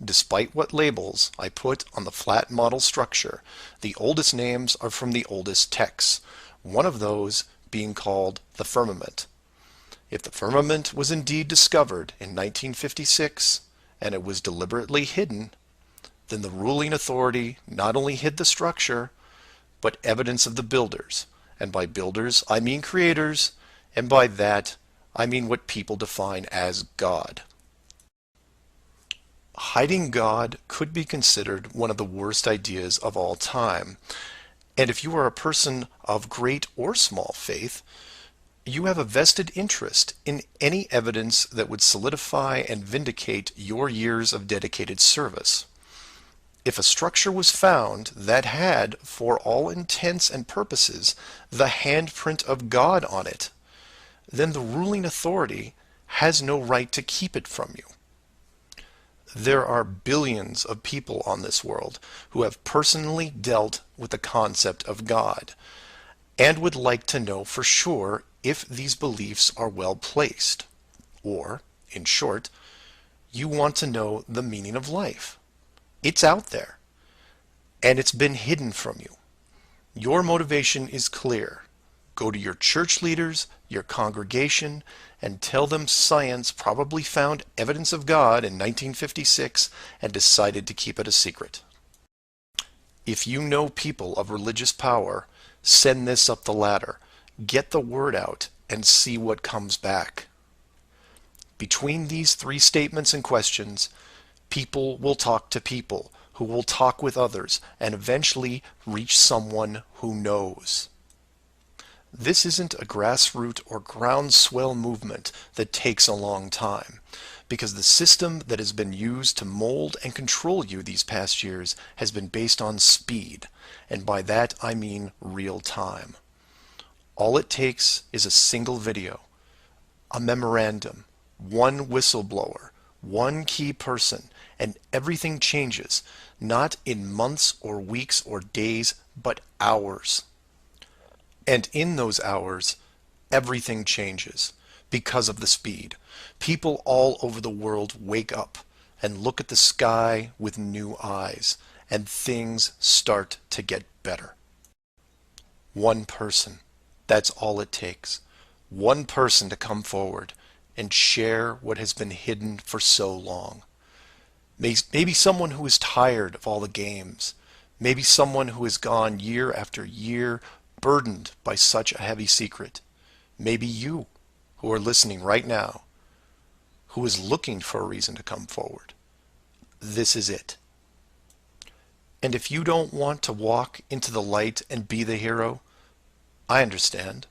Despite what labels I put on the flat model structure, the oldest names are from the oldest texts, one of those being called the firmament. If the firmament was indeed discovered in 1956 and it was deliberately hidden, then the ruling authority not only hid the structure, but evidence of the builders. And by builders, I mean creators, and by that, I mean what people define as God. Hiding God could be considered one of the worst ideas of all time. And if you are a person of great or small faith, you have a vested interest in any evidence that would solidify and vindicate your years of dedicated service. If a structure was found that had, for all intents and purposes, the handprint of God on it, then the ruling authority has no right to keep it from you. There are billions of people on this world who have personally dealt with the concept of God and would like to know for sure if these beliefs are well placed. Or, in short, you want to know the meaning of life. It's out there, and it's been hidden from you. Your motivation is clear. Go to your church leaders, your congregation, and tell them science probably found evidence of God in 1956 and decided to keep it a secret. If you know people of religious power, send this up the ladder. Get the word out and see what comes back. Between these three statements and questions, people will talk to people who will talk with others and eventually reach someone who knows. This isn't a grassroots or groundswell movement that takes a long time, because the system that has been used to mold and control you these past years has been based on speed, and by that I mean real time. All it takes is a single video, a memorandum, one whistleblower, one key person, and everything changes, not in months or weeks or days, but hours. And in those hours, everything changes because of the speed. People all over the world wake up and look at the sky with new eyes, and things start to get better. One person, that's all it takes. One person to come forward and share what has been hidden for so long. Maybe someone who is tired of all the games. Maybe someone who has gone year after year burdened by such a heavy secret. Maybe you, who are listening right now, who is looking for a reason to come forward. This is it. And if you don't want to walk into the light and be the hero, I understand.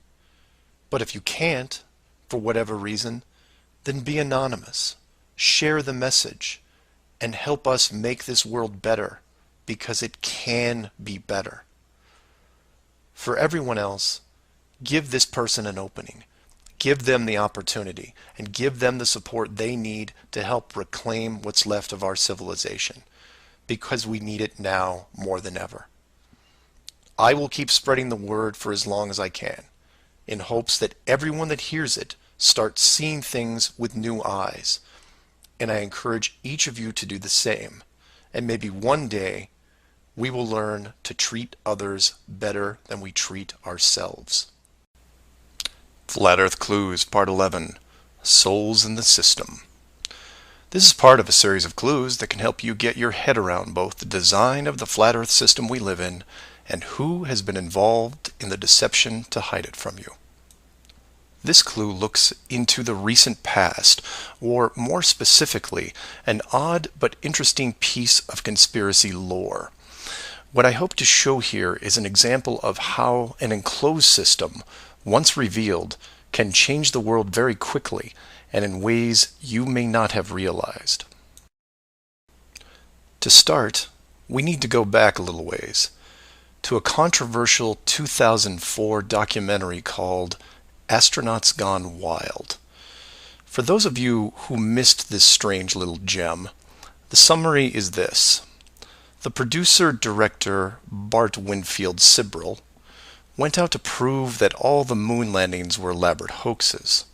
But if you can't, for whatever reason, then be anonymous. Share the message and help us make this world better, because it can be better. For everyone else, give this person an opening. Give them the opportunity and give them the support they need to help reclaim what's left of our civilization, because we need it now more than ever. I will keep spreading the word for as long as I can, in hopes that everyone that hears it starts seeing things with new eyes. And I encourage each of you to do the same. And maybe one day we will learn to treat others better than we treat ourselves. Flat Earth Clues, Part 11, Souls in the System. This is part of a series of clues that can help you get your head around both the design of the flat Earth system we live in and who has been involved in the deception to hide it from you. This clue looks into the recent past, or more specifically, an odd but interesting piece of conspiracy lore. What I hope to show here is an example of how an enclosed system, once revealed, can change the world very quickly and in ways you may not have realized. To start, we need to go back a little ways to a controversial 2004 documentary called Astronauts Gone Wild. For those of you who missed this strange little gem, the summary is this. The producer-director Bart Winfield Sibrel went out to prove that all the moon landings were elaborate hoaxes.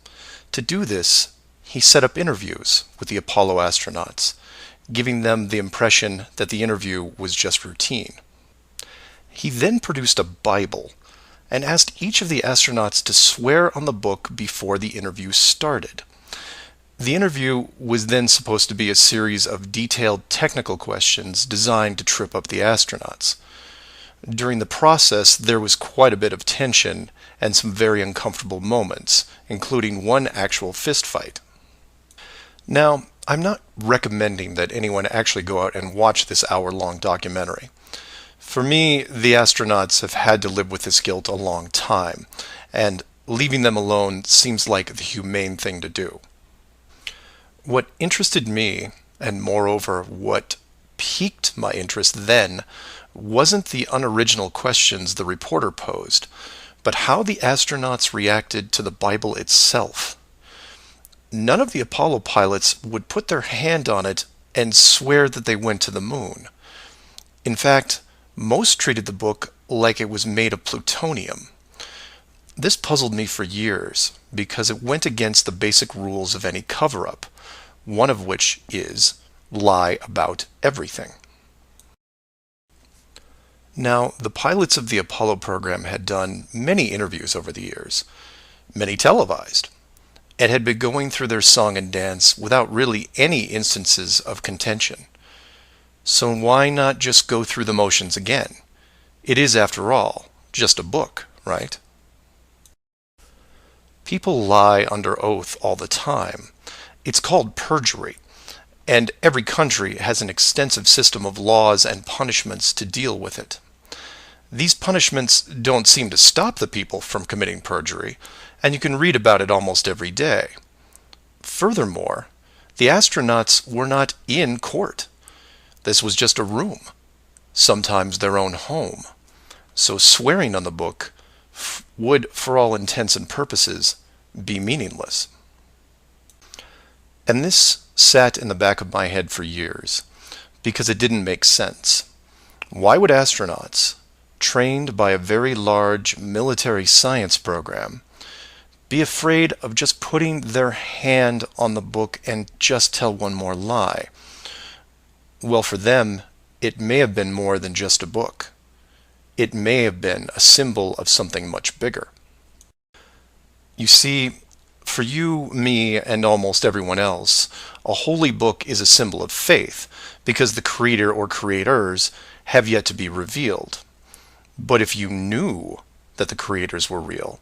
To do this, he set up interviews with the Apollo astronauts, giving them the impression that the interview was just routine. He then produced a Bible and asked each of the astronauts to swear on the book before the interview started. The interview was then supposed to be a series of detailed technical questions designed to trip up the astronauts. During the process, there was quite a bit of tension and some very uncomfortable moments, including one actual fist fight. Now, I'm not recommending that anyone actually go out and watch this hour-long documentary. For me, the astronauts have had to live with this guilt a long time, and leaving them alone seems like the humane thing to do. What interested me, and moreover what piqued my interest then, wasn't the unoriginal questions the reporter posed, but how the astronauts reacted to the Bible itself. None of the Apollo pilots would put their hand on it and swear that they went to the moon. In fact, most treated the book like it was made of plutonium. This puzzled me for years because it went against the basic rules of any cover-up, one of which is lie about everything. Now, the pilots of the Apollo program had done many interviews over the years, many televised, and had been going through their song and dance without really any instances of contention. So why not just go through the motions again? It is, after all, just a book, right? People lie under oath all the time. It's called perjury, and every country has an extensive system of laws and punishments to deal with it. These punishments don't seem to stop the people from committing perjury, and you can read about it almost every day. Furthermore, the astronauts were not in court. This was just a room, sometimes their own home. So swearing on the book would, for all intents and purposes, be meaningless. And this sat in the back of my head for years, because it didn't make sense. Why would astronauts, trained by a very large military science program, be afraid of just putting their hand on the book and just tell one more lie? Well, for them, it may have been more than just a book. It may have been a symbol of something much bigger. You see, for you, me, and almost everyone else, a holy book is a symbol of faith, because the creator or creators have yet to be revealed. But if you knew that the creators were real,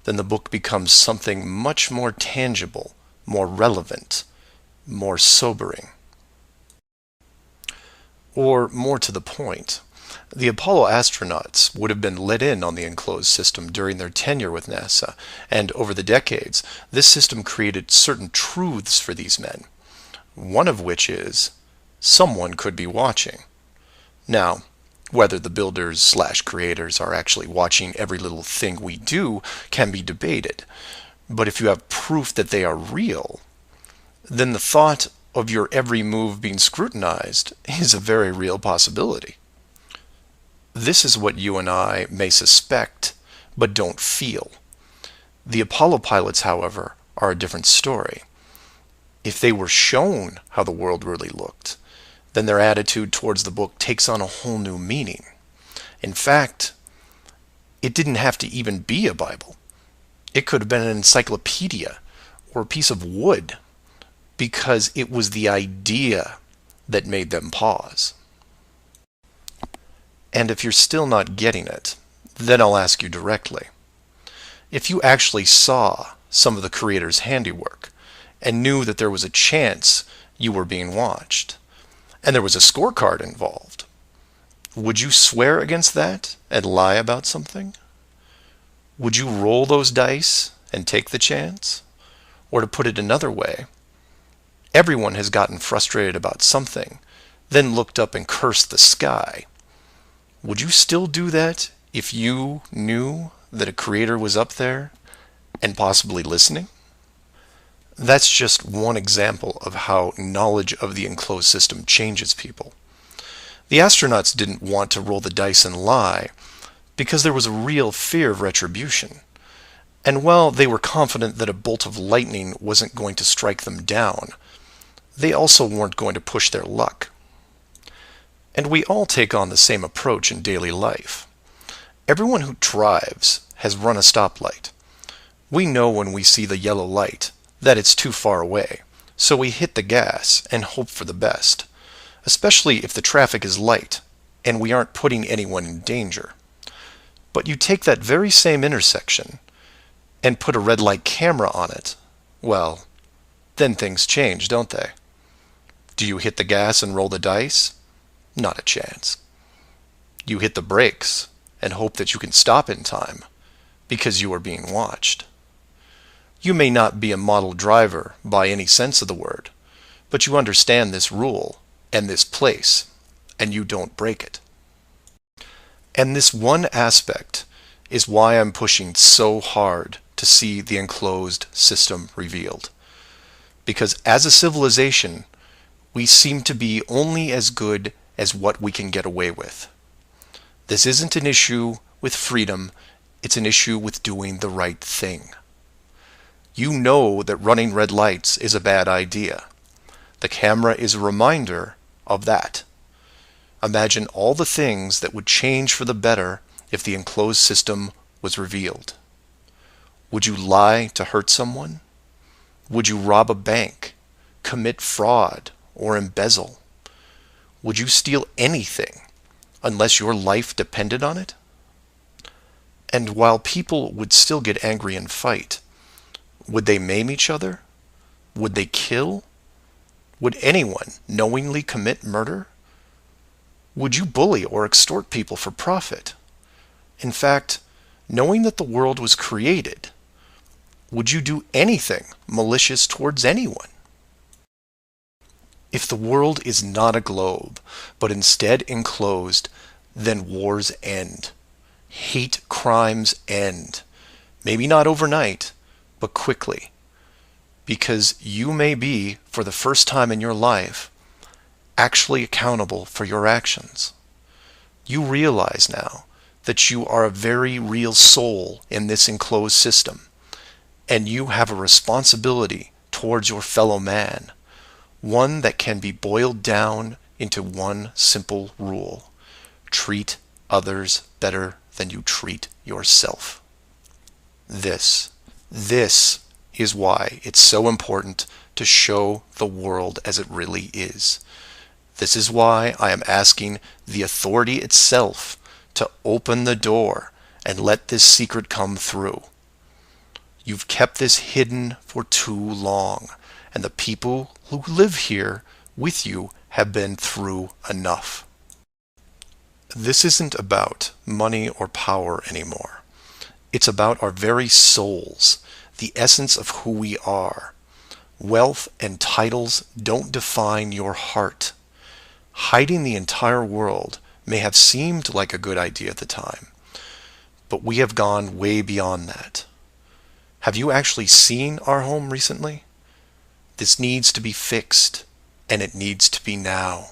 then the book becomes something much more tangible, more relevant, more sobering. Or more to the point, the Apollo astronauts would have been let in on the enclosed system during their tenure with NASA, and over the decades, this system created certain truths for these men, one of which is, someone could be watching. Now, whether the builders/creators are actually watching every little thing we do can be debated, but if you have proof that they are real, then the thought of your every move being scrutinized is a very real possibility. This is what you and I may suspect, but don't feel. The Apollo pilots, however, are a different story. If they were shown how the world really looked, then their attitude towards the book takes on a whole new meaning. In fact, it didn't have to even be a Bible. It could have been an encyclopedia or a piece of wood, because it was the idea that made them pause. And if you're still not getting it, then I'll ask you directly. If you actually saw some of the creator's handiwork and knew that there was a chance you were being watched, and there was a scorecard involved, would you swear against that and lie about something? Would you roll those dice and take the chance? Or to put it another way, everyone has gotten frustrated about something, then looked up and cursed the sky. Would you still do that if you knew that a creator was up there and possibly listening? That's just one example of how knowledge of the enclosed system changes people. The astronauts didn't want to roll the dice and lie because there was a real fear of retribution. And while they were confident that a bolt of lightning wasn't going to strike them down, they also weren't going to push their luck. And we all take on the same approach in daily life. Everyone who drives has run a stoplight. We know when we see the yellow light that it's too far away, so we hit the gas and hope for the best, especially if the traffic is light and we aren't putting anyone in danger. But you take that very same intersection and put a red light camera on it, well, then things change, don't they? Do you hit the gas and roll the dice? Not a chance. You hit the brakes and hope that you can stop in time because you are being watched. You may not be a model driver by any sense of the word, but you understand this rule and this place, and you don't break it. And this one aspect is why I'm pushing so hard to see the enclosed system revealed. Because as a civilization, we seem to be only as good as what we can get away with. This isn't an issue with freedom, it's an issue with doing the right thing. You know that running red lights is a bad idea. The camera is a reminder of that. Imagine all the things that would change for the better if the enclosed system was revealed. Would you lie to hurt someone? Would you rob a bank, commit fraud, or embezzle? Would you steal anything unless your life depended on it? And while people would still get angry and fight, would they maim each other? Would they kill? Would anyone knowingly commit murder? Would you bully or extort people for profit? In fact, knowing that the world was created, would you do anything malicious towards anyone? If the world is not a globe, but instead enclosed, then wars end. Hate crimes end. Maybe not overnight, but quickly. Because you may be, for the first time in your life, actually accountable for your actions. You realize now that you are a very real soul in this enclosed system, and you have a responsibility towards your fellow man, one that can be boiled down into one simple rule: treat others better than you treat yourself. This is why it's so important to show the world as it really is. This is why I am asking the authority itself to open the door and let this secret come through. You've kept this hidden for too long, and the people who live here with you have been through enough. This isn't about money or power anymore. It's about our very souls, the essence of who we are. Wealth and titles don't define your heart. Hiding the entire world may have seemed like a good idea at the time, but we have gone way beyond that. Have you actually seen our home recently? This needs to be fixed, and it needs to be now.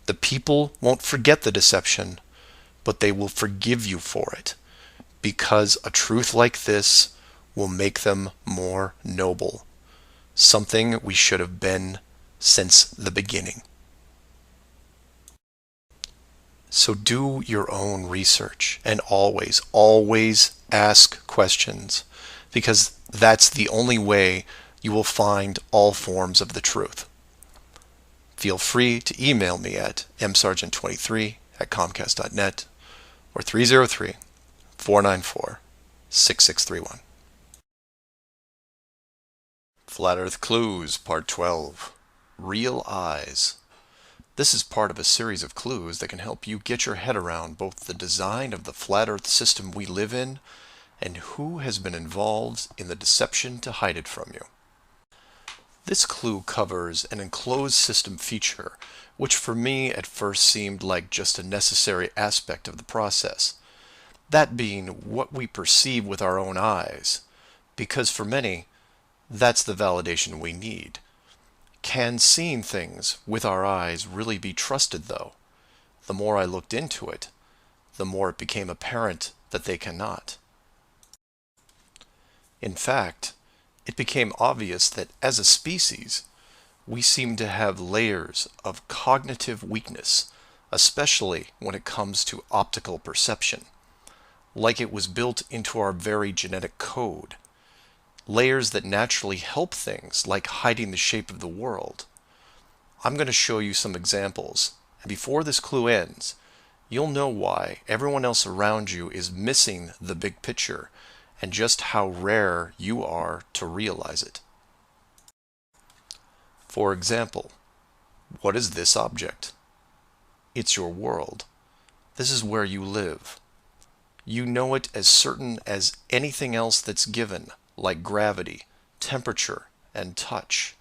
The people won't forget the deception, but they will forgive you for it, because a truth like this will make them more noble, something we should have been since the beginning. So do your own research and always, always ask questions, because that's the only way you will find all forms of the truth. Feel free to email me at msargent23@comcast.net or 303-494-6631. Flat Earth Clues, Part 12. Real Eyes. This is part of a series of clues that can help you get your head around both the design of the flat Earth system we live in and who has been involved in the deception to hide it from you. This clue covers an enclosed system feature, which for me at first seemed like just a necessary aspect of the process. That being what we perceive with our own eyes, because for many, that's the validation we need. Can seeing things with our eyes really be trusted, though? The more I looked into it, the more it became apparent that they cannot. In fact, it became obvious that as a species, we seem to have layers of cognitive weakness, especially when it comes to optical perception, like it was built into our very genetic code. Layers that naturally help things like hiding the shape of the world. I'm going to show you some examples, and before this clue ends, you'll know why everyone else around you is missing the big picture and just how rare you are to realize it. For example, what is this object? It's your world. This is where you live. You know it as certain as anything else that's given, like gravity, temperature, and touch.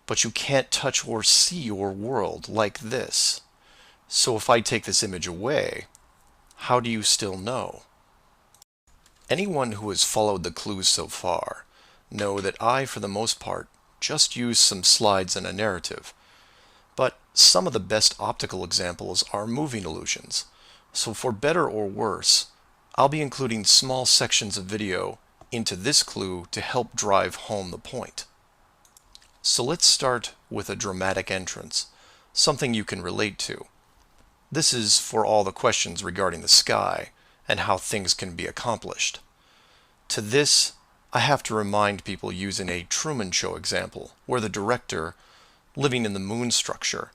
But you can't touch or see your world like this. So if I take this image away, how do you still know? Anyone who has followed the clues so far know that I, for the most part, just use some slides and a narrative. But some of the best optical examples are moving illusions. So for better or worse, I'll be including small sections of video into this clue to help drive home the point. So let's start with a dramatic entrance, something you can relate to. This is for all the questions regarding the sky and how things can be accomplished. To this, I have to remind people using a Truman Show example, where the director, living in the moon structure,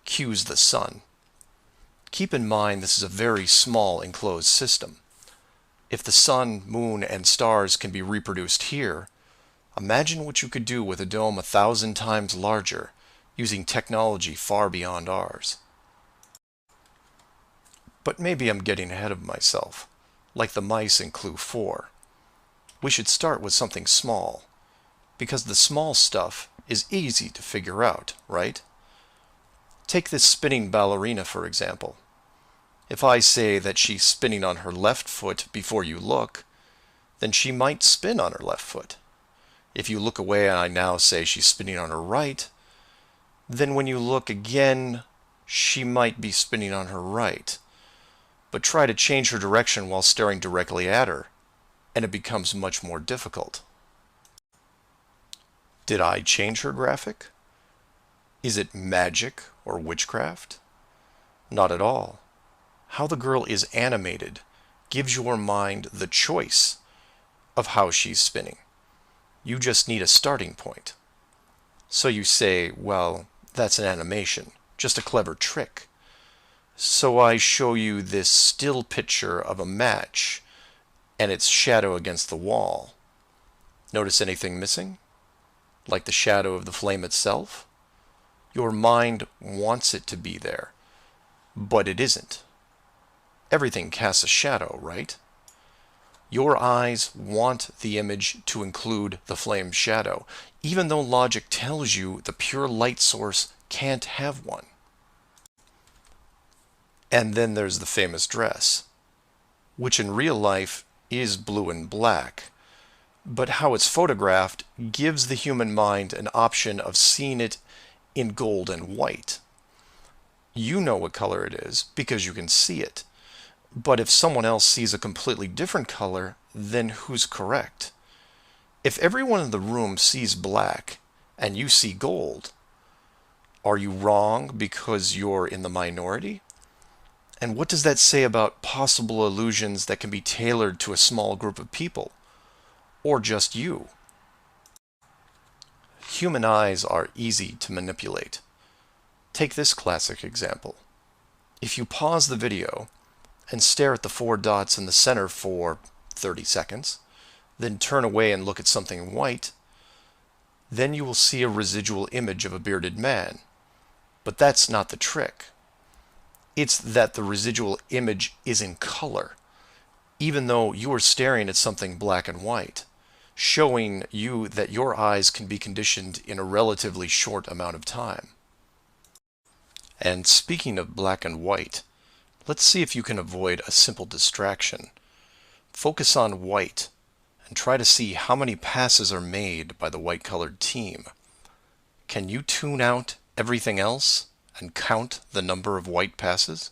cues the sun. Keep in mind this is a very small enclosed system. If the sun, moon, and stars can be reproduced here, imagine what you could do with a dome 1,000 times larger, using technology far beyond ours. But maybe I'm getting ahead of myself, like the mice in Clue 4. We should start with something small, because the small stuff is easy to figure out, right? Take this spinning ballerina, for example. If I say that she's spinning on her left foot before you look, then she might spin on her left foot. If you look away and I now say she's spinning on her right, then when you look again, she might be spinning on her right. But try to change her direction while staring directly at her, and it becomes much more difficult. Did I change her graphic? Is it magic or witchcraft? Not at all. How the girl is animated gives your mind the choice of how she's spinning. You just need a starting point. So you say, well, that's an animation, just a clever trick. So I show you this still picture of a match and its shadow against the wall. Notice anything missing? Like the shadow of the flame itself? Your mind wants it to be there, but it isn't. Everything casts a shadow, right? Your eyes want the image to include the flame's shadow, even though logic tells you the pure light source can't have one. And then there's the famous dress, which in real life is blue and black, but how it's photographed gives the human mind an option of seeing it in gold and white. You know what color it is because you can see it. But if someone else sees a completely different color, then who's correct? If everyone in the room sees black and you see gold, are you wrong because you're in the minority? And what does that say about possible illusions that can be tailored to a small group of people? Or just you? Human eyes are easy to manipulate. Take this classic example. If you pause the video and stare at the 4 dots in the center for 30 seconds, then turn away and look at something white, then you will see a residual image of a bearded man. But that's not the trick. It's that the residual image is in color, even though you are staring at something black and white, showing you that your eyes can be conditioned in a relatively short amount of time. And speaking of black and white, let's see if you can avoid a simple distraction. Focus on white and try to see how many passes are made by the white-colored team. Can you tune out everything else and count the number of white passes?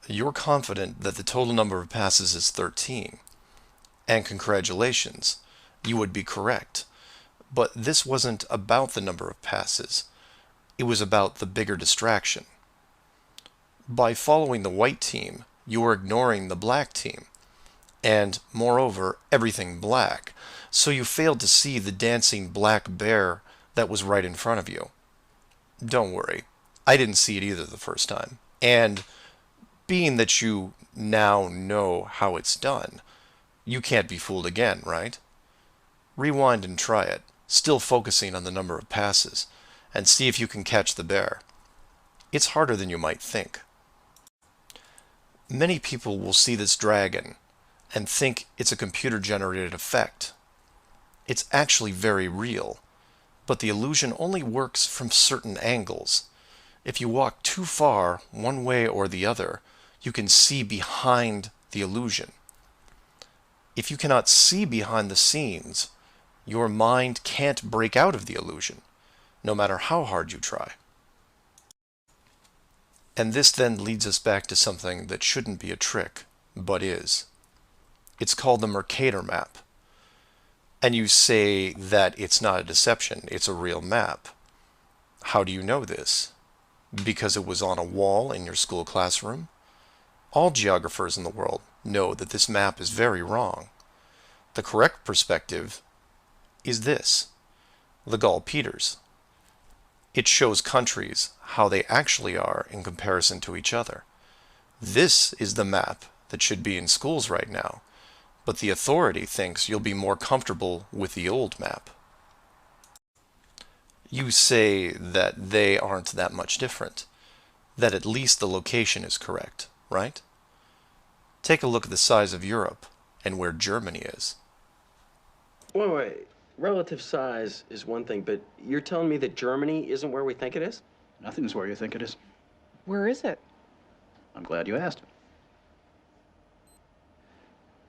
You're confident that the total number of passes is 13. And congratulations, you would be correct. But this wasn't about the number of passes. It was about the bigger distraction. By following the white team, you were ignoring the black team. And, moreover, everything black. So you failed to see the dancing black bear that was right in front of you. Don't worry, I didn't see it either the first time. And being that you now know how it's done, you can't be fooled again, right? Rewind and try it, still focusing on the number of passes, and see if you can catch the bear. It's harder than you might think. Many people will see this dragon and think it's a computer-generated effect. It's actually very real, but the illusion only works from certain angles. If you walk too far one way or the other, you can see behind the illusion. If you cannot see behind the scenes, your mind can't break out of the illusion, no matter how hard you try. And this then leads us back to something that shouldn't be a trick, but is. It's called the Mercator map. And you say that it's not a deception, it's a real map. How do you know this? Because it was on a wall in your school classroom? All geographers in the world know that this map is very wrong. The correct perspective is this, the Gall-Peters. It shows countries how they actually are in comparison to each other. This is the map that should be in schools right now, but the authority thinks you'll be more comfortable with the old map. You say that they aren't that much different, that at least the location is correct, right? Take a look at the size of Europe and where Germany is. Wait. Relative size is one thing, but you're telling me that Germany isn't where we think it is? Nothing's where you think it is. Where is it? I'm glad you asked.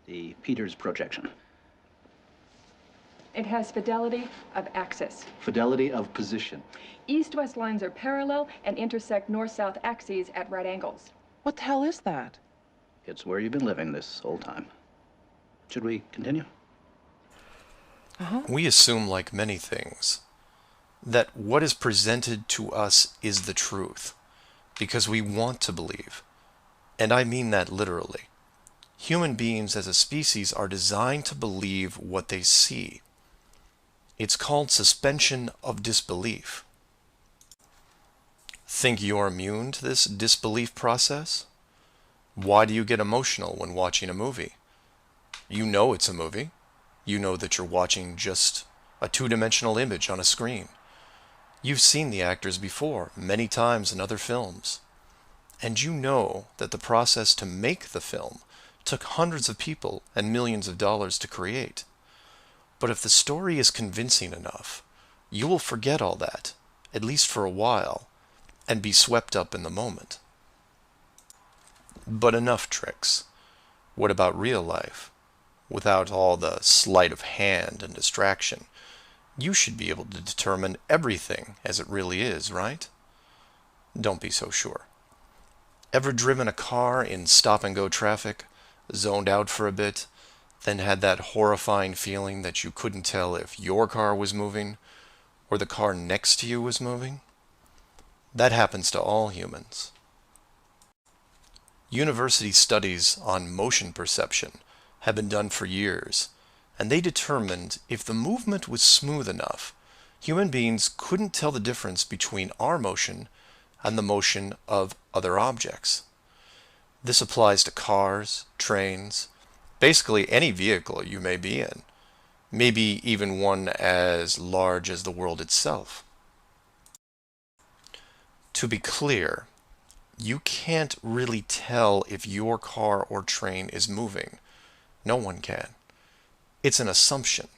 The Peters projection. It has fidelity of axis. Fidelity of position. East-west lines are parallel and intersect north-south axes at right angles. What the hell is that? It's where you've been living this whole time. Should we continue? We assume, like many things, that what is presented to us is the truth, because we want to believe. And I mean that literally. Human beings as a species are designed to believe what they see. It's called suspension of disbelief. Think you're immune to this disbelief process? Why do you get emotional when watching a movie? You know it's a movie. You know that you're watching just a two-dimensional image on a screen. You've seen the actors before, many times in other films. And you know that the process to make the film took hundreds of people and millions of dollars to create. But if the story is convincing enough, you will forget all that, at least for a while, and be swept up in the moment. But enough tricks. What about real life? Without all the sleight of hand and distraction, you should be able to determine everything as it really is, right? Don't be so sure. Ever driven a car in stop-and-go traffic, zoned out for a bit, then had that horrifying feeling that you couldn't tell if your car was moving or the car next to you was moving? That happens to all humans. University studies on motion perception have been done for years, and they determined if the movement was smooth enough, human beings couldn't tell the difference between our motion and the motion of other objects. This applies to cars, trains, basically any vehicle you may be in, maybe even one as large as the world itself. To be clear, you can't really tell if your car or train is moving. No one can. It's an assumption.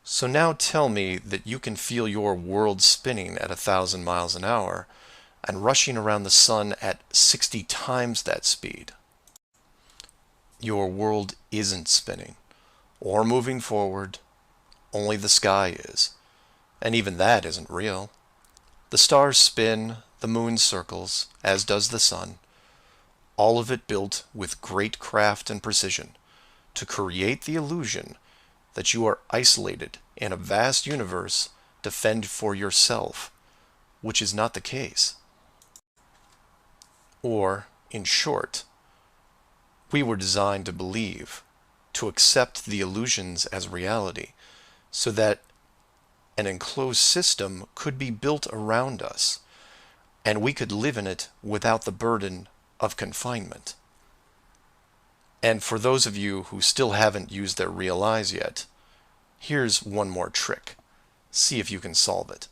So now tell me that you can feel your world spinning at 1,000 miles an hour and rushing around the sun at 60 times that speed. Your world isn't spinning or moving forward, only the sky is. And even that isn't real. The stars spin, the moon circles, as does the sun, all of it built with great craft and precision to create the illusion that you are isolated in a vast universe to fend for yourself, which is not the case. Or, in short, we were designed to believe, to accept the illusions as reality, so that an enclosed system could be built around us, and we could live in it without the burden of confinement. And for those of you who still haven't used their real eyes yet, here's one more trick. See if you can solve it.